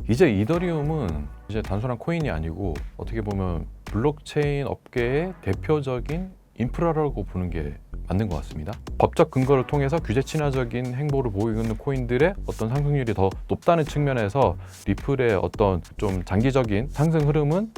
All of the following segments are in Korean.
이제 이더리움은 이제 단순한 코인이 아니고 어떻게 보면 블록체인 업계의 대표적인 인프라라고 보는 게 맞는 것 같습니다. 법적 근거를 통해서 규제 친화적인 행보를 보이고 있는 코인들의 어떤 상승률이 더 높다는 측면에서 리플의 어떤 좀 장기적인 상승 흐름은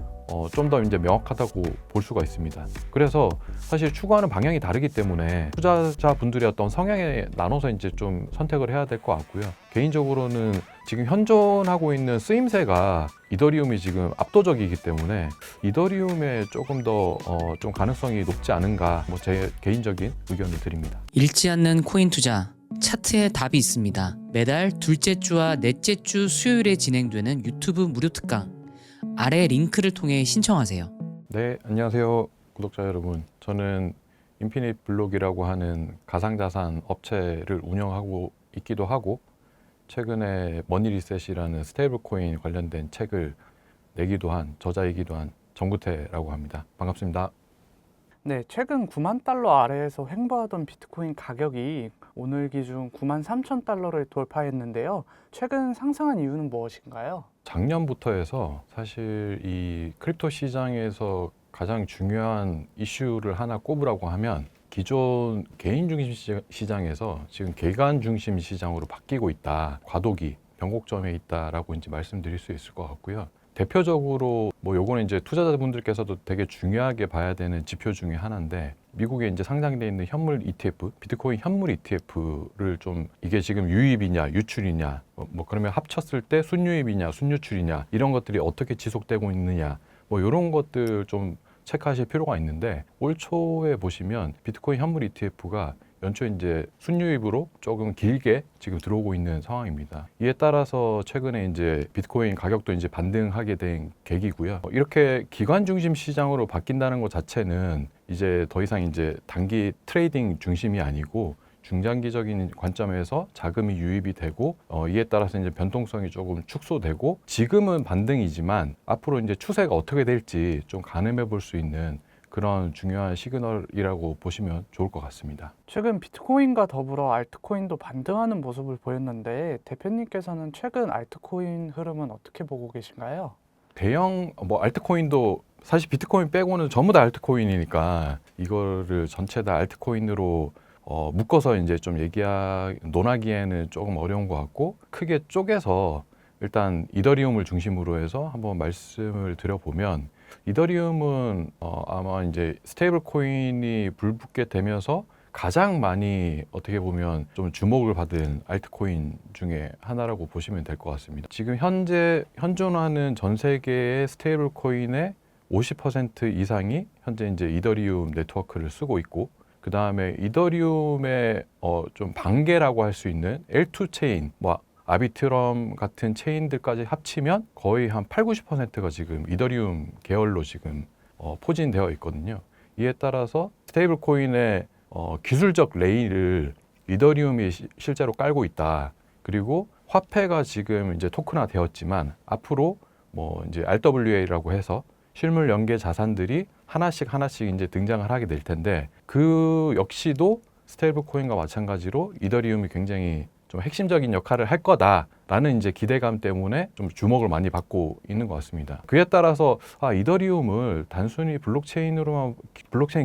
좀 더 이제 명확하다고 볼 수가 있습니다. 그래서 사실 추구하는 방향이 다르기 때문에 투자자분들의 어떤 성향에 나눠서 이제 좀 선택을 해야 될 것 같고요. 개인적으로는 지금 현존하고 있는 쓰임새가 이더리움이 지금 압도적이기 때문에 이더리움에 조금 더 좀 가능성이 높지 않은가, 뭐 제 개인적인 의견을 드립니다. 잃지 않는 코인 투자 차트에 답이 있습니다. 매달 둘째 주와 넷째 주 수요일에 진행되는 유튜브 무료 특강 아래 링크를 통해 신청하세요. 네, 안녕하세요, 구독자 여러분. 저는 인피니트 블록이라고 하는 가상자산 업체를 운영하고 있기도 하고, 최근에 머니리셋이라는 스테이블 코인 관련된 책을 내기도 한 저자이기도 한 정구태라고 합니다. 반갑습니다. 네, 최근 9만 달러 아래에서 횡보하던 비트코인 가격이 오늘 기준 9만 3천 달러를 돌파했는데요. 최근 상승한 이유는 무엇인가요? 작년부터 해서 사실 이 크립토 시장에서 가장 중요한 이슈를 하나 꼽으라고 하면 기존 개인 중심 시장에서 지금 기관 중심 시장으로 바뀌고 있다. 과도기, 변곡점에 있다라고 이제 말씀드릴 수 있을 것 같고요. 대표적으로 뭐 요거는 이제 투자자분들께서도 되게 중요하게 봐야 되는 지표 중에 하나인데, 미국에 이제 상장되어 있는 현물 ETF, 비트코인 현물 ETF를 좀 이게 지금 유입이냐 유출이냐, 뭐 그러면 합쳤을 때 순유입이냐 순유출이냐, 이런 것들이 어떻게 지속되고 있느냐, 뭐 이런 것들 좀 체크하실 필요가 있는데, 올 초에 보시면 비트코인 현물 ETF가 연초 이제 순유입으로 조금 길게 지금 들어오고 있는 상황입니다. 이에 따라서 최근에 이제 비트코인 가격도 이제 반등하게 된 계기고요. 이렇게 기관 중심 시장으로 바뀐다는 것 자체는 이제 더 이상 이제 단기 트레이딩 중심이 아니고 중장기적인 관점에서 자금이 유입이 되고, 이에 따라서 이제 변동성이 조금 축소되고, 지금은 반등이지만 앞으로 이제 추세가 어떻게 될지 좀 가늠해 볼 수 있는 그런 중요한 시그널이라고 보시면 좋을 것 같습니다. 최근 비트코인과 더불어 알트코인도 반등하는 모습을 보였는데 대표님께서는 최근 알트코인 흐름은 어떻게 보고 계신가요? 대형 뭐 알트코인도 사실 비트코인 빼고는 전부 다 알트코인이니까 이거를 전체 다 알트코인으로 묶어서 이제 좀 논하기에는 조금 어려운 것 같고, 크게 쪼개서 일단 이더리움을 중심으로 해서 한번 말씀을 드려보면, 이더리움은 아마 이제 스테이블 코인이 불붙게 되면서 가장 많이 어떻게 보면 좀 주목을 받은 알트코인 중에 하나라고 보시면 될 것 같습니다. 지금 현재 현존하는 전 세계의 스테이블 코인의 50% 이상이 현재 이제 이더리움 네트워크를 쓰고 있고, 그 다음에 이더리움의 좀 반개라고 할 수 있는 L2 체인, 뭐 아비트럼 같은 체인들까지 합치면 거의 한 8, 90%가 지금 이더리움 계열로 지금 포진되어 있거든요. 이에 따라서 스테이블 코인의 기술적 레일을 이더리움이 실제로 깔고 있다. 그리고 화폐가 지금 이제 토큰화 되었지만 앞으로 뭐 이제 RWA라고 해서 실물 연계 자산들이 하나씩 이제 등장을 하게 될 텐데, 그 역시도 스테이블 코인과 마찬가지로 이더리움이 굉장히 좀 핵심적인 역할을 할 거다라는 이제 기대감 때문에 좀 주목을 많이 받고 있는 것 같습니다. 그에 따라서 이더리움을 단순히 블록체인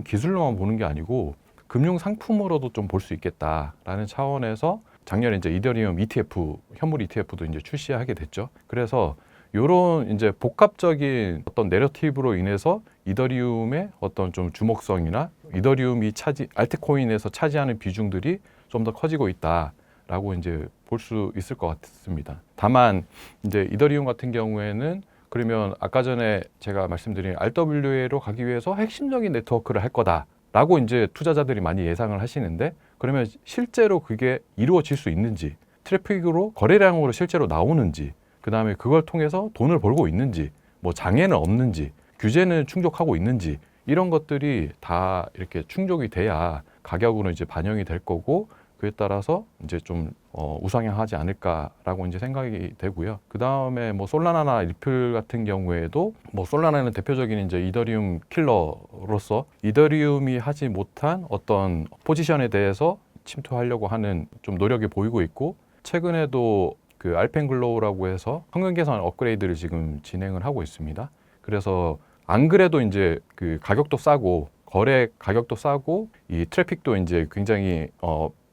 기술로만 보는 게 아니고 금융 상품으로도 좀 볼 수 있겠다라는 차원에서 작년에 이제 이더리움 ETF, 현물 ETF도 이제 출시하게 됐죠. 그래서 이런 이제 복합적인 어떤 내러티브로 인해서 이더리움의 어떤 좀 주목성이나 이더리움이 알트코인에서 차지하는 비중들이 좀 더 커지고 있다라고 이제 볼 수 있을 것 같습니다. 다만 이제 이더리움 같은 경우에는 그러면 아까 전에 제가 말씀드린 RWA로 가기 위해서 핵심적인 네트워크를 할 거다라고 이제 투자자들이 많이 예상을 하시는데, 그러면 실제로 그게 이루어질 수 있는지, 트래픽으로 거래량으로 실제로 나오는지, 그 다음에 그걸 통해서 돈을 벌고 있는지, 뭐 장애는 없는지, 규제는 충족하고 있는지, 이런 것들이 다 이렇게 충족이 돼야 가격으로 이제 반영이 될 거고, 그에 따라서 이제 좀 우상향하지 않을까라고 이제 생각이 되고요. 그 다음에 뭐 솔라나나 리플 같은 경우에도 뭐 솔라나는 대표적인 이제 이더리움 킬러로서 이더리움이 하지 못한 어떤 포지션에 대해서 침투하려고 하는 좀 노력이 보이고 있고, 최근에도 그 알펜글로우라고 해서 성능 개선 업그레이드를 지금 진행을 하고 있습니다. 그래서 안 그래도 이제 그 가격도 싸고 거래 가격도 싸고 이 트래픽도 이제 굉장히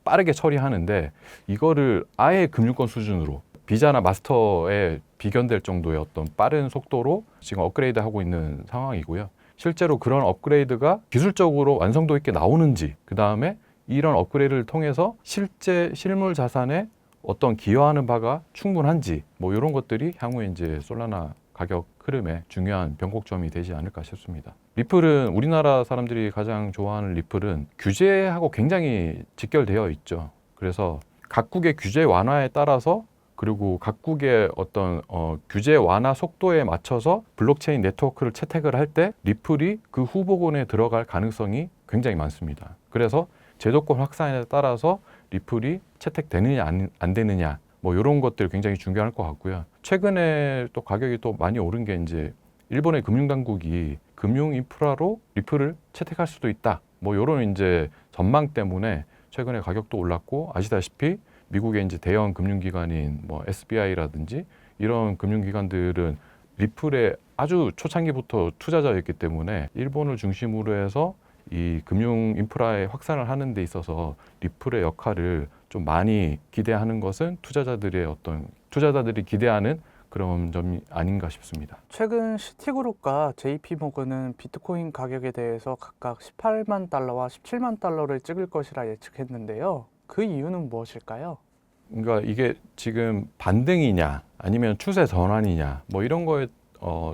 빠르게 처리하는데 이거를 아예 금융권 수준으로 비자나 마스터에 비견될 정도의 어떤 빠른 속도로 지금 업그레이드하고 있는 상황이고요. 실제로 그런 업그레이드가 기술적으로 완성도 있게 나오는지, 그 다음에 이런 업그레이드를 통해서 실제 실물 자산에 어떤 기여하는 바가 충분한지, 뭐 이런 것들이 향후에 이제 솔라나 가격 흐름에 중요한 변곡점이 되지 않을까 싶습니다. 리플은 우리나라 사람들이 가장 좋아하는 리플은 규제하고 굉장히 직결되어 있죠. 그래서 각국의 규제 완화에 따라서 그리고 각국의 어떤 규제 완화 속도에 맞춰서 블록체인 네트워크를 채택을 할 때 리플이 그 후보군에 들어갈 가능성이 굉장히 많습니다. 그래서 제도권 확산에 따라서 리플이 채택되느냐 안 되느냐 뭐 이런 것들 굉장히 중요할 것 같고요. 최근에 또 가격이 또 많이 오른 게 이제 일본의 금융당국이 금융 인프라로 리플을 채택할 수도 있다. 뭐 이런 이제 전망 때문에 최근에 가격도 올랐고, 아시다시피 미국의 이제 대형 금융기관인 뭐 SBI라든지 이런 금융기관들은 리플에 아주 초창기부터 투자자였기 때문에 일본을 중심으로 해서 이 금융 인프라의 확산을 하는 데 있어서 리플의 역할을 좀 많이 기대하는 것은 투자자들이 기대하는 그런 점이 아닌가 싶습니다. 최근 시티그룹과 JP모건은 비트코인 가격에 대해서 각각 18만 달러와 17만 달러를 찍을 것이라 예측했는데요. 그 이유는 무엇일까요? 그러니까 이게 지금 반등이냐 아니면 추세 전환이냐 뭐 이런 거에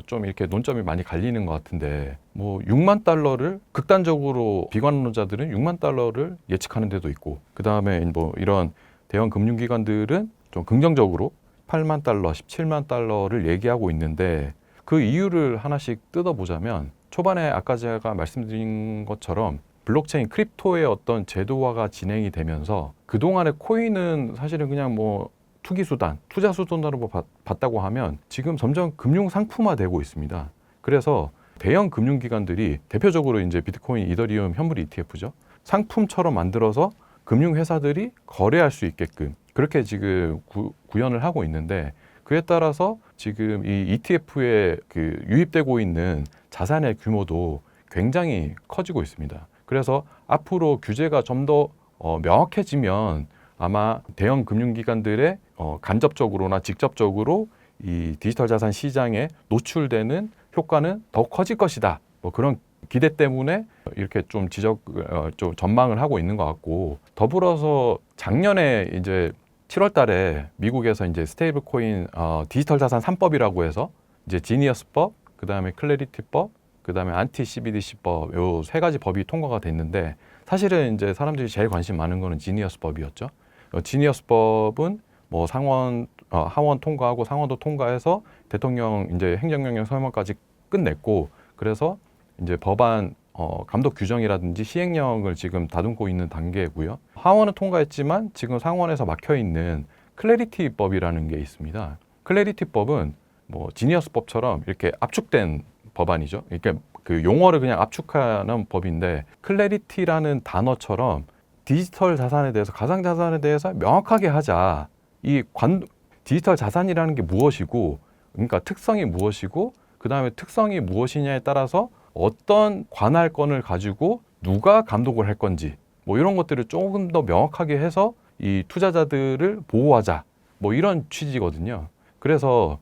좀 이렇게 논점이 많이 갈리는 것 같은데, 뭐 6만 달러를 극단적으로 비관론자들은 6만 달러를 예측하는 데도 있고, 그 다음에 뭐 이런 대형 금융기관들은 좀 긍정적으로 8만 달러, 17만 달러를 얘기하고 있는데, 그 이유를 하나씩 뜯어보자면 초반에 아까 제가 말씀드린 것처럼 블록체인 크립토의 어떤 제도화가 진행이 되면서 그동안의 코인은 사실은 그냥 뭐 투기 수단, 투자 수단으로 봤다고 하면 지금 점점 금융 상품화되고 있습니다. 그래서 대형 금융기관들이 대표적으로 이제 비트코인, 이더리움, 현물 ETF죠. 상품처럼 만들어서 금융회사들이 거래할 수 있게끔 그렇게 지금 구현을 하고 있는데, 그에 따라서 지금 이 ETF에 그 유입되고 있는 자산의 규모도 굉장히 커지고 있습니다. 그래서 앞으로 규제가 좀 더 명확해지면 아마 대형 금융기관들의 간접적으로나 직접적으로 이 디지털 자산 시장에 노출되는 효과는 더 커질 것이다. 뭐 그런 기대 때문에 이렇게 좀 좀 전망을 하고 있는 것 같고, 더불어서 작년에 이제 7월 달에 미국에서 이제 스테이블 코인 디지털 자산 3법이라고 해서 이제 지니어스법, 그다음에 클래리티법, 그다음에 안티 CBDC법 요 세 가지 법이 통과가 됐는데, 사실은 이제 사람들이 제일 관심 많은 거는 지니어스법이었죠. 지니어스법은 뭐 하원 통과하고 상원도 통과해서 대통령 이제 행정명령 서명까지 끝냈고, 그래서 이제 법안 감독 규정이라든지 시행령을 지금 다듬고 있는 단계고요. 하원은 통과했지만 지금 상원에서 막혀 있는 클래리티법이라는 게 있습니다. 클래리티법은 뭐 지니어스법처럼 이렇게 압축된 법안이죠. 이렇게 그 용어를 그냥 압축하는 법인데, 클래리티라는 단어처럼 디지털 자산에 대해서, 가상 자산에 대해서 명확하게 하자. 디지털 자산이라는 게 무엇이고, 그러니까 특성이 무엇이고, 그 다음에 특성이 무엇이냐에 따라서 어떤 관할권을 가지고 누가 감독을 할 건지, 뭐 이런 것들을 조금 더 명확하게 해서 이 투자자들을 보호하자. 뭐 이런 취지거든요. 그래서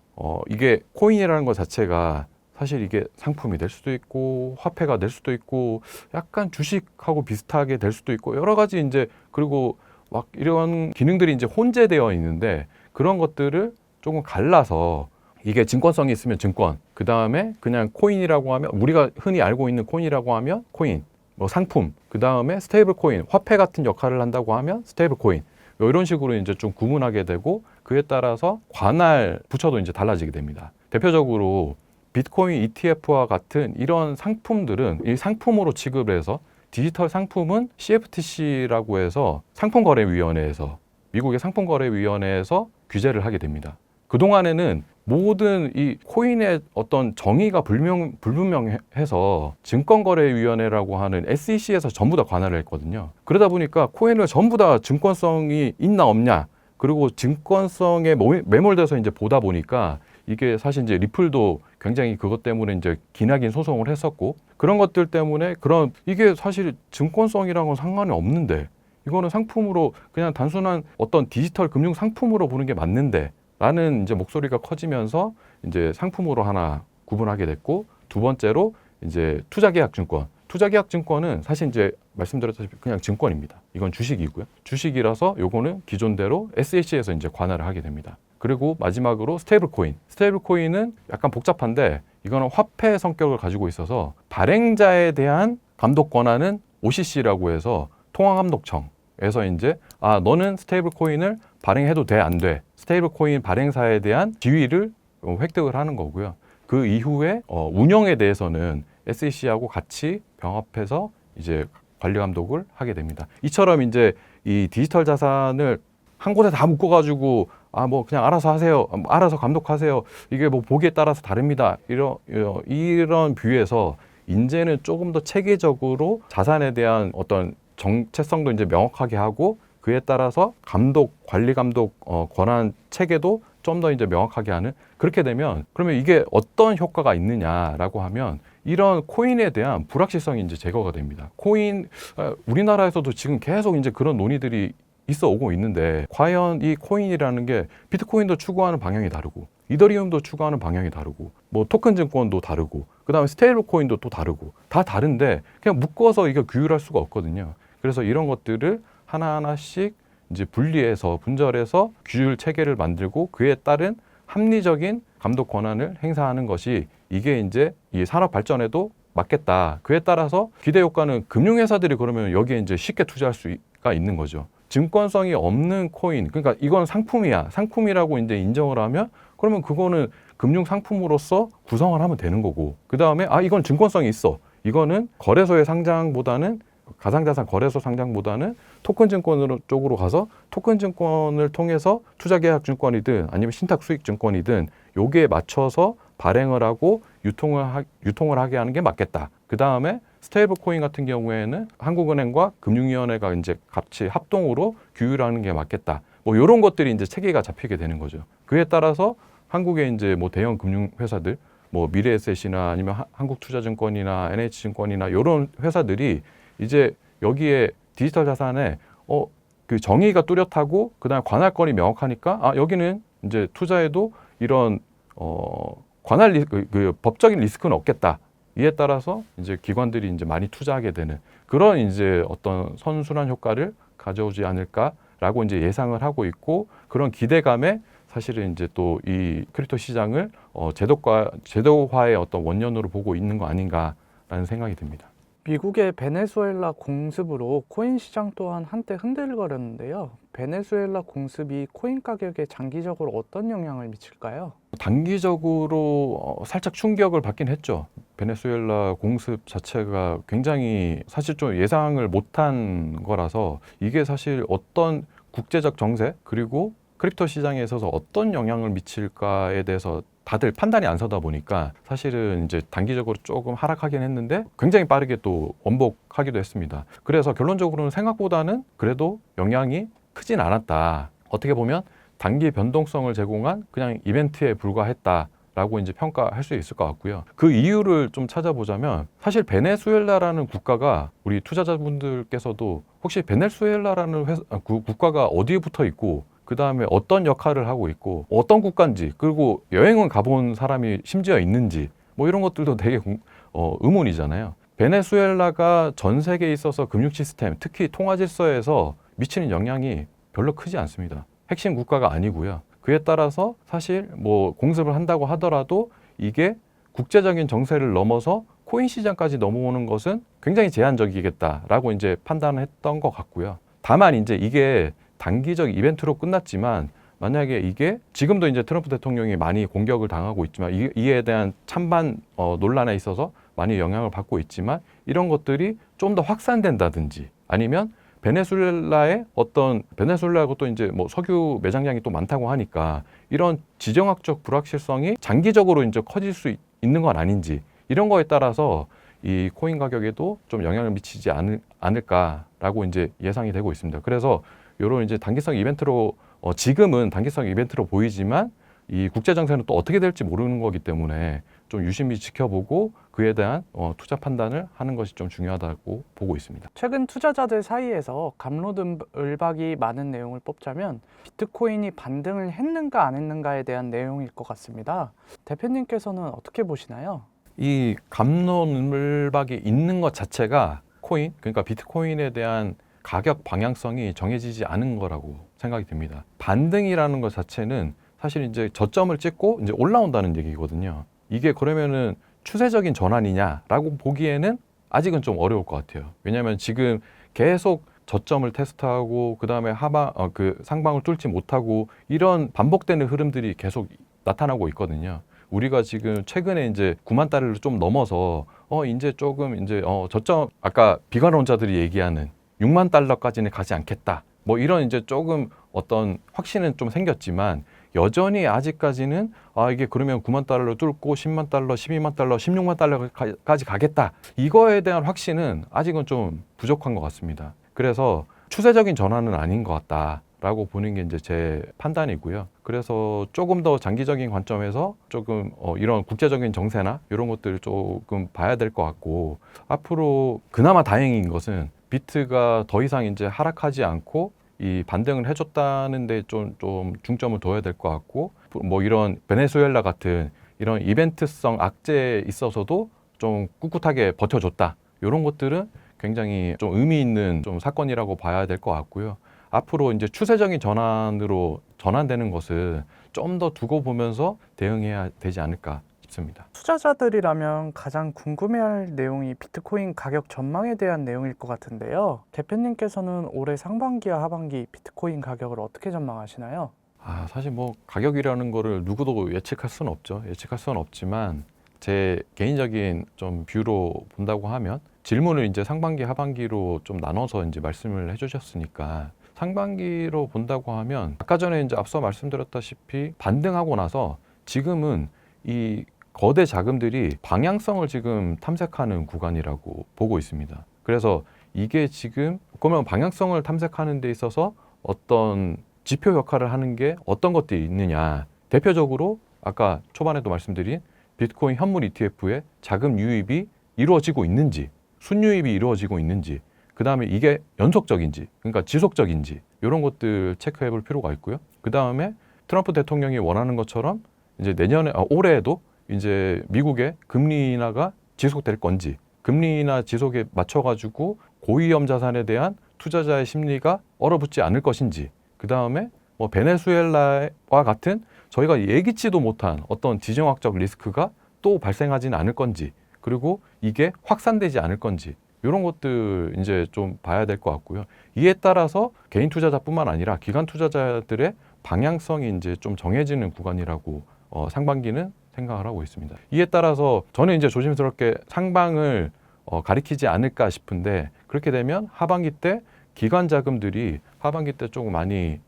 이게 코인이라는 것 자체가 사실 이게 상품이 될 수도 있고 화폐가 될 수도 있고 약간 주식하고 비슷하게 될 수도 있고 여러 가지 이제, 그리고 막 이런 기능들이 이제 혼재되어 있는데, 그런 것들을 조금 갈라서 이게 증권성이 있으면 증권, 그 다음에 그냥 코인이라고 하면 우리가 흔히 알고 있는 코인이라고 하면 코인, 뭐 상품, 그 다음에 스테이블 코인, 화폐 같은 역할을 한다고 하면 스테이블 코인, 이런 식으로 이제 좀 구분하게 되고, 그에 따라서 관할 부처도 이제 달라지게 됩니다. 대표적으로 비트코인 ETF와 같은 이런 상품들은 이 상품으로 취급을 해서, 디지털 상품은 CFTC라고 해서 상품거래위원회에서, 미국의 상품거래위원회에서 규제를 하게 됩니다. 그동안에는 모든 이 코인의 어떤 정의가 불분명해서 증권거래위원회라고 하는 SEC에서 전부 다 관할을 했거든요. 그러다 보니까 코인을 전부 다 증권성이 있나 없냐, 그리고 증권성에 매몰돼서 이제 보다 보니까 이게 사실 이제 리플도 굉장히 그것 때문에 이제 기나긴 소송을 했었고 그런 것들 때문에 이게 사실 증권성이랑은 상관이 없는데 이거는 상품으로 그냥 단순한 어떤 디지털 금융 상품으로 보는 게 맞는데 라는 이제 목소리가 커지면서 이제 상품으로 하나 구분하게 됐고 두 번째로 이제 투자계약증권은 사실 이제 말씀드렸다시피 그냥 증권입니다. 이건 주식이고요. 주식이라서 요거는 기존대로 SEC에서 이제 관할을 하게 됩니다. 그리고 마지막으로 스테이블코인은 약간 복잡한데 이거는 화폐 성격을 가지고 있어서 발행자에 대한 감독 권한은 OCC라고 해서 통화감독청에서 이제 너는 스테이블코인을 발행해도 돼, 안 돼. 스테이블코인 발행사에 대한 지위를 획득을 하는 거고요. 그 이후에 운영에 대해서는 SEC하고 같이 병합해서 이제 관리 감독을 하게 됩니다. 이처럼 이제 이 디지털 자산을 한 곳에 다 묶어가지고 뭐 그냥 알아서 하세요, 알아서 감독하세요. 이게 뭐 보기에 따라서 다릅니다. 이런 뷰에서 이제는 조금 더 체계적으로 자산에 대한 어떤 정체성도 이제 명확하게 하고 그에 따라서 관리 감독 권한 체계도 좀 더 이제 명확하게 하는 그렇게 되면 그러면 이게 어떤 효과가 있느냐라고 하면 이런 코인에 대한 불확실성이 이제 제거가 됩니다. 우리나라에서도 지금 계속 이제 그런 논의들이 있어 오고 있는데 과연 이 코인이라는 게 비트코인도 추구하는 방향이 다르고 이더리움도 추구하는 방향이 다르고 뭐 토큰 증권도 다르고 그다음에 스테이블 코인도 또 다르고 다 다른데 그냥 묶어서 이거 규율할 수가 없거든요. 그래서 이런 것들을 하나하나씩 이제 분절해서 규율 체계를 만들고 그에 따른 합리적인 감독 권한을 행사하는 것이 이게 이제 이 산업 발전에도 맞겠다. 그에 따라서 기대 효과는 금융회사들이 그러면 여기에 이제 쉽게 투자할 수가 있는 거죠. 증권성이 없는 코인, 그러니까 이건 상품이야. 상품이라고 이제 인정을 하면 그러면 그거는 금융 상품으로서 구성을 하면 되는 거고 그 다음에 이건 증권성이 있어. 이거는 거래소의 상장보다는 가상자산 거래소 상장보다는 토큰 증권 쪽으로 가서 토큰 증권을 통해서 투자계약증권이든 아니면 신탁수익증권이든 여기에 맞춰서 발행을 하고 유통을 하게 하는 게 맞겠다. 그 다음에 스테이블 코인 같은 경우에는 한국은행과 금융위원회가 이제 같이 합동으로 규율하는 게 맞겠다. 뭐 이런 것들이 이제 체계가 잡히게 되는 거죠. 그에 따라서 한국의 이제 뭐 대형 금융회사들, 뭐 미래에셋이나 아니면 한국투자증권이나 NH증권이나 이런 회사들이 이제 여기에 디지털 자산에 그 정의가 뚜렷하고 그다음에 관할권이 명확하니까 여기는 이제 투자에도 이런 그 법적인 리스크는 없겠다. 이에 따라서 이제 기관들이 이제 많이 투자하게 되는 그런 이제 어떤 선순환 효과를 가져오지 않을까라고 이제 예상을 하고 있고 그런 기대감에 사실은 이제 또 이 크립토 시장을 제도화의 어떤 원년으로 보고 있는 거 아닌가라는 생각이 듭니다. 미국의 베네수엘라 공습으로 코인 시장 또한 한때 흔들거렸는데요. 베네수엘라 공습이 코인 가격에 장기적으로 어떤 영향을 미칠까요? 단기적으로 살짝 충격을 받긴 했죠. 베네수엘라 공습 자체가 굉장히 사실 좀 예상을 못한 거라서 이게 사실 어떤 국제적 정세 그리고 크립토 시장에 있어서 어떤 영향을 미칠까에 대해서 다들 판단이 안 서다 보니까 사실은 이제 단기적으로 조금 하락하긴 했는데 굉장히 빠르게 또 원복하기도 했습니다. 그래서 결론적으로는 생각보다는 그래도 영향이 크진 않았다. 어떻게 보면 단기 변동성을 제공한 그냥 이벤트에 불과했다라고 이제 평가할 수 있을 것 같고요. 그 이유를 좀 찾아보자면 사실 베네수엘라라는 국가가 우리 투자자분들께서도 혹시 베네수엘라라는 국가가 어디에 붙어 있고 그 다음에 어떤 역할을 하고 있고 어떤 국가인지 그리고 여행은 가본 사람이 심지어 있는지 뭐 이런 것들도 되게 의문이잖아요. 베네수엘라가 전 세계에 있어서 금융 시스템 특히 통화 질서에서 미치는 영향이 별로 크지 않습니다. 핵심 국가가 아니고요. 그에 따라서 사실 뭐 공습을 한다고 하더라도 이게 국제적인 정세를 넘어서 코인 시장까지 넘어오는 것은 굉장히 제한적이겠다라고 이제 판단을 했던 것 같고요. 다만 이제 이게 단기적 이벤트로 끝났지만 만약에 이게 지금도 이제 트럼프 대통령이 많이 공격을 당하고 있지만 이에 대한 찬반 논란에 있어서 많이 영향을 받고 있지만 이런 것들이 좀 더 확산된다든지 아니면 베네수엘라하고 또 이제 뭐 석유 매장량이 또 많다고 하니까 이런 지정학적 불확실성이 장기적으로 이제 커질 수 있는 건 아닌지 이런 거에 따라서 이 코인 가격에도 좀 영향을 미치지 않을까라고 이제 예상이 되고 있습니다. 그래서 이런 이제 단기성 이벤트로 지금은 단기성 이벤트로 보이지만 이 국제 정세는 또 어떻게 될지 모르는 거기 때문에 좀 유심히 지켜보고 그에 대한 투자 판단을 하는 것이 좀 중요하다고 보고 있습니다. 최근 투자자들 사이에서 갑론을박이 많은 내용을 뽑자면 비트코인이 반등을 했는가 안 했는가에 대한 내용일 것 같습니다. 대표님께서는 어떻게 보시나요? 이 갑론을박이 있는 것 자체가 코인, 그러니까 비트코인에 대한 가격 방향성이 정해지지 않은 거라고 생각이 듭니다. 반등이라는 것 자체는 사실 이제 저점을 찍고 이제 올라온다는 얘기거든요. 이게 그러면은 추세적인 전환이냐라고 보기에는 아직은 좀 어려울 것 같아요. 왜냐하면 지금 계속 저점을 테스트하고 그 다음에 그 상방을 뚫지 못하고 이런 반복되는 흐름들이 계속 나타나고 있거든요. 우리가 지금 최근에 이제 9만 달러를 좀 넘어서 이제 조금 이제 저점 아까 비관론자들이 얘기하는 6만 달러까지는 가지 않겠다. 뭐 이런 이제 조금 어떤 확신은 좀 생겼지만 여전히 아직까지는 이게 그러면 9만 달러 뚫고 10만 달러, 12만 달러, 16만 달러까지 가겠다. 이거에 대한 확신은 아직은 좀 부족한 것 같습니다. 그래서 추세적인 전환은 아닌 것 같다라고 보는 게 이제 제 판단이고요. 그래서 조금 더 장기적인 관점에서 조금 이런 국제적인 정세나 이런 것들을 조금 봐야 될 것 같고 앞으로 그나마 다행인 것은 비트가 더 이상 이제 하락하지 않고 이 반등을 해줬다는 데 좀 중점을 둬야 될 것 같고 뭐 이런 베네수엘라 같은 이런 이벤트성 악재에 있어서도 좀 꿋꿋하게 버텨줬다. 이런 것들은 굉장히 좀 의미 있는 좀 사건이라고 봐야 될 것 같고요. 앞으로 이제 추세적인 전환으로 전환되는 것을 좀 더 두고 보면서 대응해야 되지 않을까 싶습니다. 투자자들이라면 가장 궁금해할 내용이 비트코인 가격 전망에 대한 내용일 것 같은데요. 대표님께서는 올해 상반기와 하반기 비트코인 가격을 어떻게 전망하시나요? 사실 뭐 가격이라는 거를 누구도 예측할 수는 없죠. 예측할 수는 없지만 제 개인적인 좀 뷰로 본다고 하면 질문을 이제 상반기, 하반기로 좀 나눠서 이제 말씀을 해주셨으니까 상반기로 본다고 하면 아까 전에 이제 앞서 말씀드렸다시피 반등하고 나서 지금은 이 거대 자금들이 방향성을 지금 탐색하는 구간이라고 보고 있습니다. 그래서 이게 지금 그러면 방향성을 탐색하는 데 있어서 어떤 지표 역할을 하는 게 어떤 것들이 있느냐. 대표적으로 아까 초반에도 말씀드린 비트코인 현물 ETF의 자금 유입이 이루어지고 있는지, 순유입이 이루어지고 있는지, 그 다음에 이게 연속적인지, 그러니까 지속적인지 이런 것들 체크해 볼 필요가 있고요. 그 다음에 트럼프 대통령이 원하는 것처럼 이제 올해에도 이제 미국의 금리 인하가 지속될 건지, 금리 인하 지속에 맞춰가지고 고위험 자산에 대한 투자자의 심리가 얼어붙지 않을 것인지, 그 다음에 뭐 베네수엘라와 같은 저희가 예기치도 못한 어떤 지정학적 리스크가 또 발생하지는 않을 건지, 그리고 이게 확산되지 않을 건지 이런 것들 이제 좀 봐야 될 것 같고요. 이에 따라서 개인 투자자뿐만 아니라 기관 투자자들의 방향성이 이제 좀 정해지는 구간이라고 상반기는 생각을 하고 있습니다. 이에 따라서 저는 이제 조심스럽게 상방을 가리키지 않을까 싶은데 그렇게 되면 하반기 때 기관 자금들이 하반기 때 조금 많이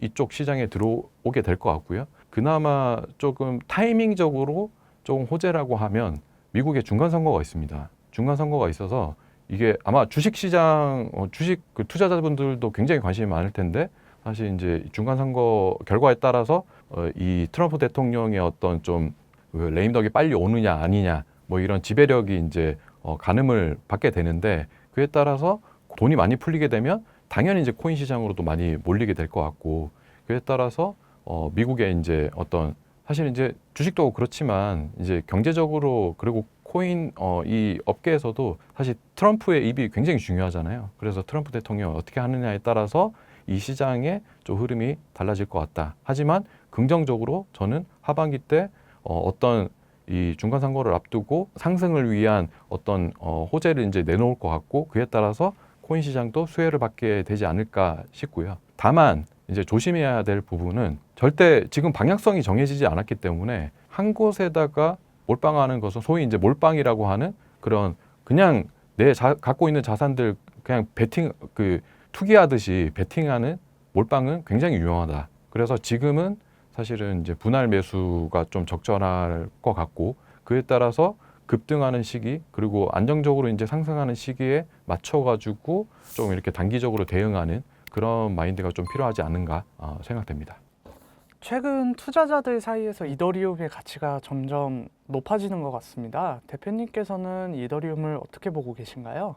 이쪽 시장에 들어오게 될 것 같고요. 그나마 조금 타이밍적으로 조금 호재라고 하면 미국의 중간 선거가 있습니다. 중간 선거가 있어서 이게 아마 주식 시장 주식 그 투자자분들도 굉장히 관심이 많을 텐데 사실 이제 중간 선거 결과에 따라서 이 트럼프 대통령의 어떤 좀 레임덕이 빨리 오느냐 아니냐 뭐 이런 지배력이 이제 가늠을 받게 되는데 그에 따라서 돈이 많이 풀리게 되면 당연히 이제 코인 시장으로도 많이 몰리게 될 것 같고 그에 따라서 미국의 이제 어떤 사실 이제 주식도 그렇지만 이제 경제적으로 그리고 코인 이 업계에서도 사실 트럼프의 입이 굉장히 중요하잖아요. 그래서 트럼프 대통령이 어떻게 하느냐에 따라서 이 시장의 좀 흐름이 달라질 것 같다. 하지만 긍정적으로 저는 하반기 때 어떤 이 중간 선거를 앞두고 상승을 위한 어떤 호재를 이제 내놓을 것 같고 그에 따라서 코인 시장도 수혜를 받게 되지 않을까 싶고요. 다만 이제 조심해야 될 부분은 절대 지금 방향성이 정해지지 않았기 때문에 한 곳에다가 몰빵하는 것은 소위 이제 몰빵이라고 하는 그런 그냥 갖고 있는 자산들 그냥 투기하듯이 베팅하는 몰빵은 굉장히 유용하다. 그래서 지금은 사실은 이제 분할 매수가 좀 적절할 것 같고 그에 따라서 급등하는 시기 그리고 안정적으로 이제 상승하는 시기에 맞춰가지고 좀 이렇게 단기적으로 대응하는 그런 마인드가 좀 필요하지 않은가 생각됩니다. 최근 투자자들 사이에서 이더리움의 가치가 점점 높아지는 것 같습니다. 대표님께서는 이더리움을 어떻게 보고 계신가요?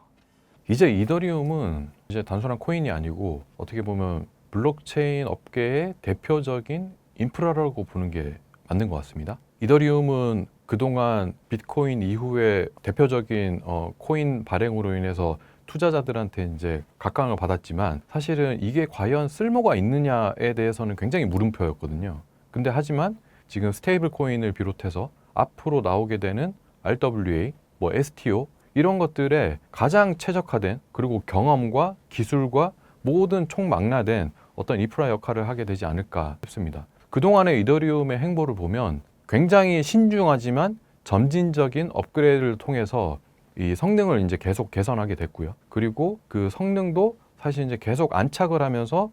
이제 이더리움은 이제 단순한 코인이 아니고 어떻게 보면 블록체인 업계의 대표적인 인프라라고 보는 게 맞는 것 같습니다. 이더리움은 그동안 비트코인 이후에 대표적인 코인 발행으로 인해서 투자자들한테 이제 각광을 받았지만 사실은 이게 과연 쓸모가 있느냐에 대해서는 굉장히 물음표였거든요. 근데 하지만 지금 스테이블 코인을 비롯해서 앞으로 나오게 되는 RWA, 뭐 STO 이런 것들에 가장 최적화된 그리고 경험과 기술과 모든 총망라된 어떤 인프라 역할을 하게 되지 않을까 싶습니다. 그동안의 이더리움의 행보를 보면 굉장히 신중하지만 점진적인 업그레이드를 통해서 이 성능을 이제 계속 개선하게 됐고요. 그리고 그 성능도 사실 이제 계속 안착을 하면서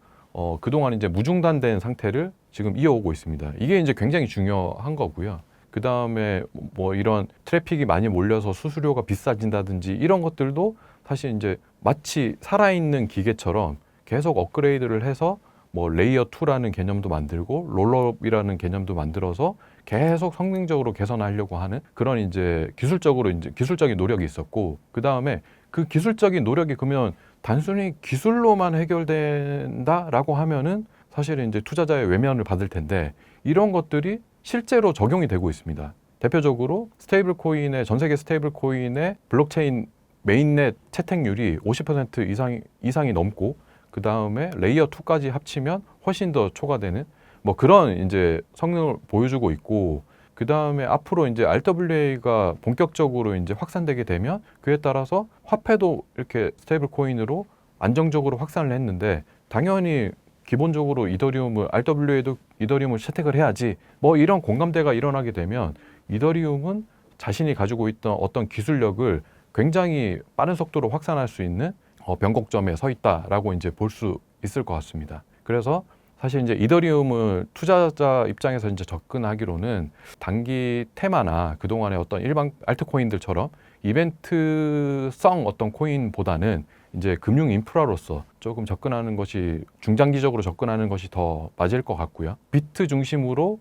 그동안 이제 무중단된 상태를 지금 이어오고 있습니다. 이게 이제 굉장히 중요한 거고요. 그 다음에 뭐 이런 트래픽이 많이 몰려서 수수료가 비싸진다든지 이런 것들도 사실 이제 마치 살아있는 기계처럼 계속 업그레이드를 해서 뭐 레이어 2라는 개념도 만들고 롤업이라는 개념도 만들어서 계속 성능적으로 개선하려고 하는 그런 이제 기술적인 노력이 있었고, 그 다음에 그 기술적인 노력이 그러면 단순히 기술로만 해결된다라고 하면은 사실은 이제 투자자의 외면을 받을 텐데 이런 것들이 실제로 적용이 되고 있습니다. 대표적으로 전 세계 스테이블 코인의 블록체인 메인넷 채택률이 50% 이상이 넘고, 그 다음에 레이어 2까지 합치면 훨씬 더 초과되는 뭐 그런 이제 성능을 보여주고 있고, 그 다음에 앞으로 이제 RWA가 본격적으로 이제 확산되게 되면 그에 따라서 화폐도 이렇게 스테이블 코인으로 안정적으로 확산을 했는데 당연히 기본적으로 RWA도 이더리움을 채택을 해야지 뭐 이런 공감대가 일어나게 되면 이더리움은 자신이 가지고 있던 어떤 기술력을 굉장히 빠른 속도로 확산할 수 있는 변곡점에 서 있다라고 이제 볼 수 있을 것 같습니다. 그래서 사실 이제 이더리움을 투자자 입장에서 이제 접근하기로는 단기 테마나 그동안의 어떤 일반 알트코인들처럼 이벤트성 어떤 코인보다는 이제 금융 인프라로서 조금 중장기적으로 접근하는 것이 더 맞을 것 같고요. 비트 중심으로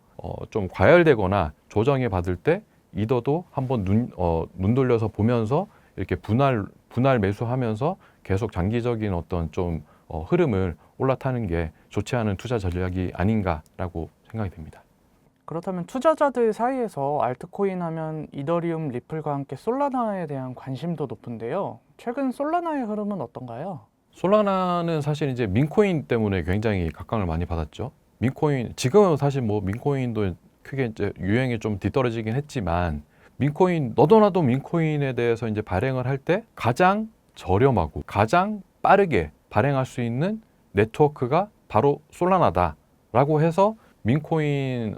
좀 과열되거나 조정해 받을 때 이더도 한번 눈 돌려서 보면서 이렇게 분할 매수하면서 계속 장기적인 어떤 좀 흐름을 올라타는 게 좋지 않은 투자 전략이 아닌가라고 생각이 됩니다. 그렇다면 투자자들 사이에서 알트코인 하면 이더리움, 리플과 함께 솔라나에 대한 관심도 높은데요. 최근 솔라나의 흐름은 어떤가요? 솔라나는 사실 이제 민코인 때문에 굉장히 각광을 많이 받았죠. 지금은 사실 뭐 민코인도 크게 이제 유행이 좀 뒤떨어지긴 했지만 너도 나도 민코인에 대해서 이제 발행을 할 때 가장 저렴하고 가장 빠르게 발행할 수 있는 네트워크가 바로 솔라나다라고 해서 민코인들이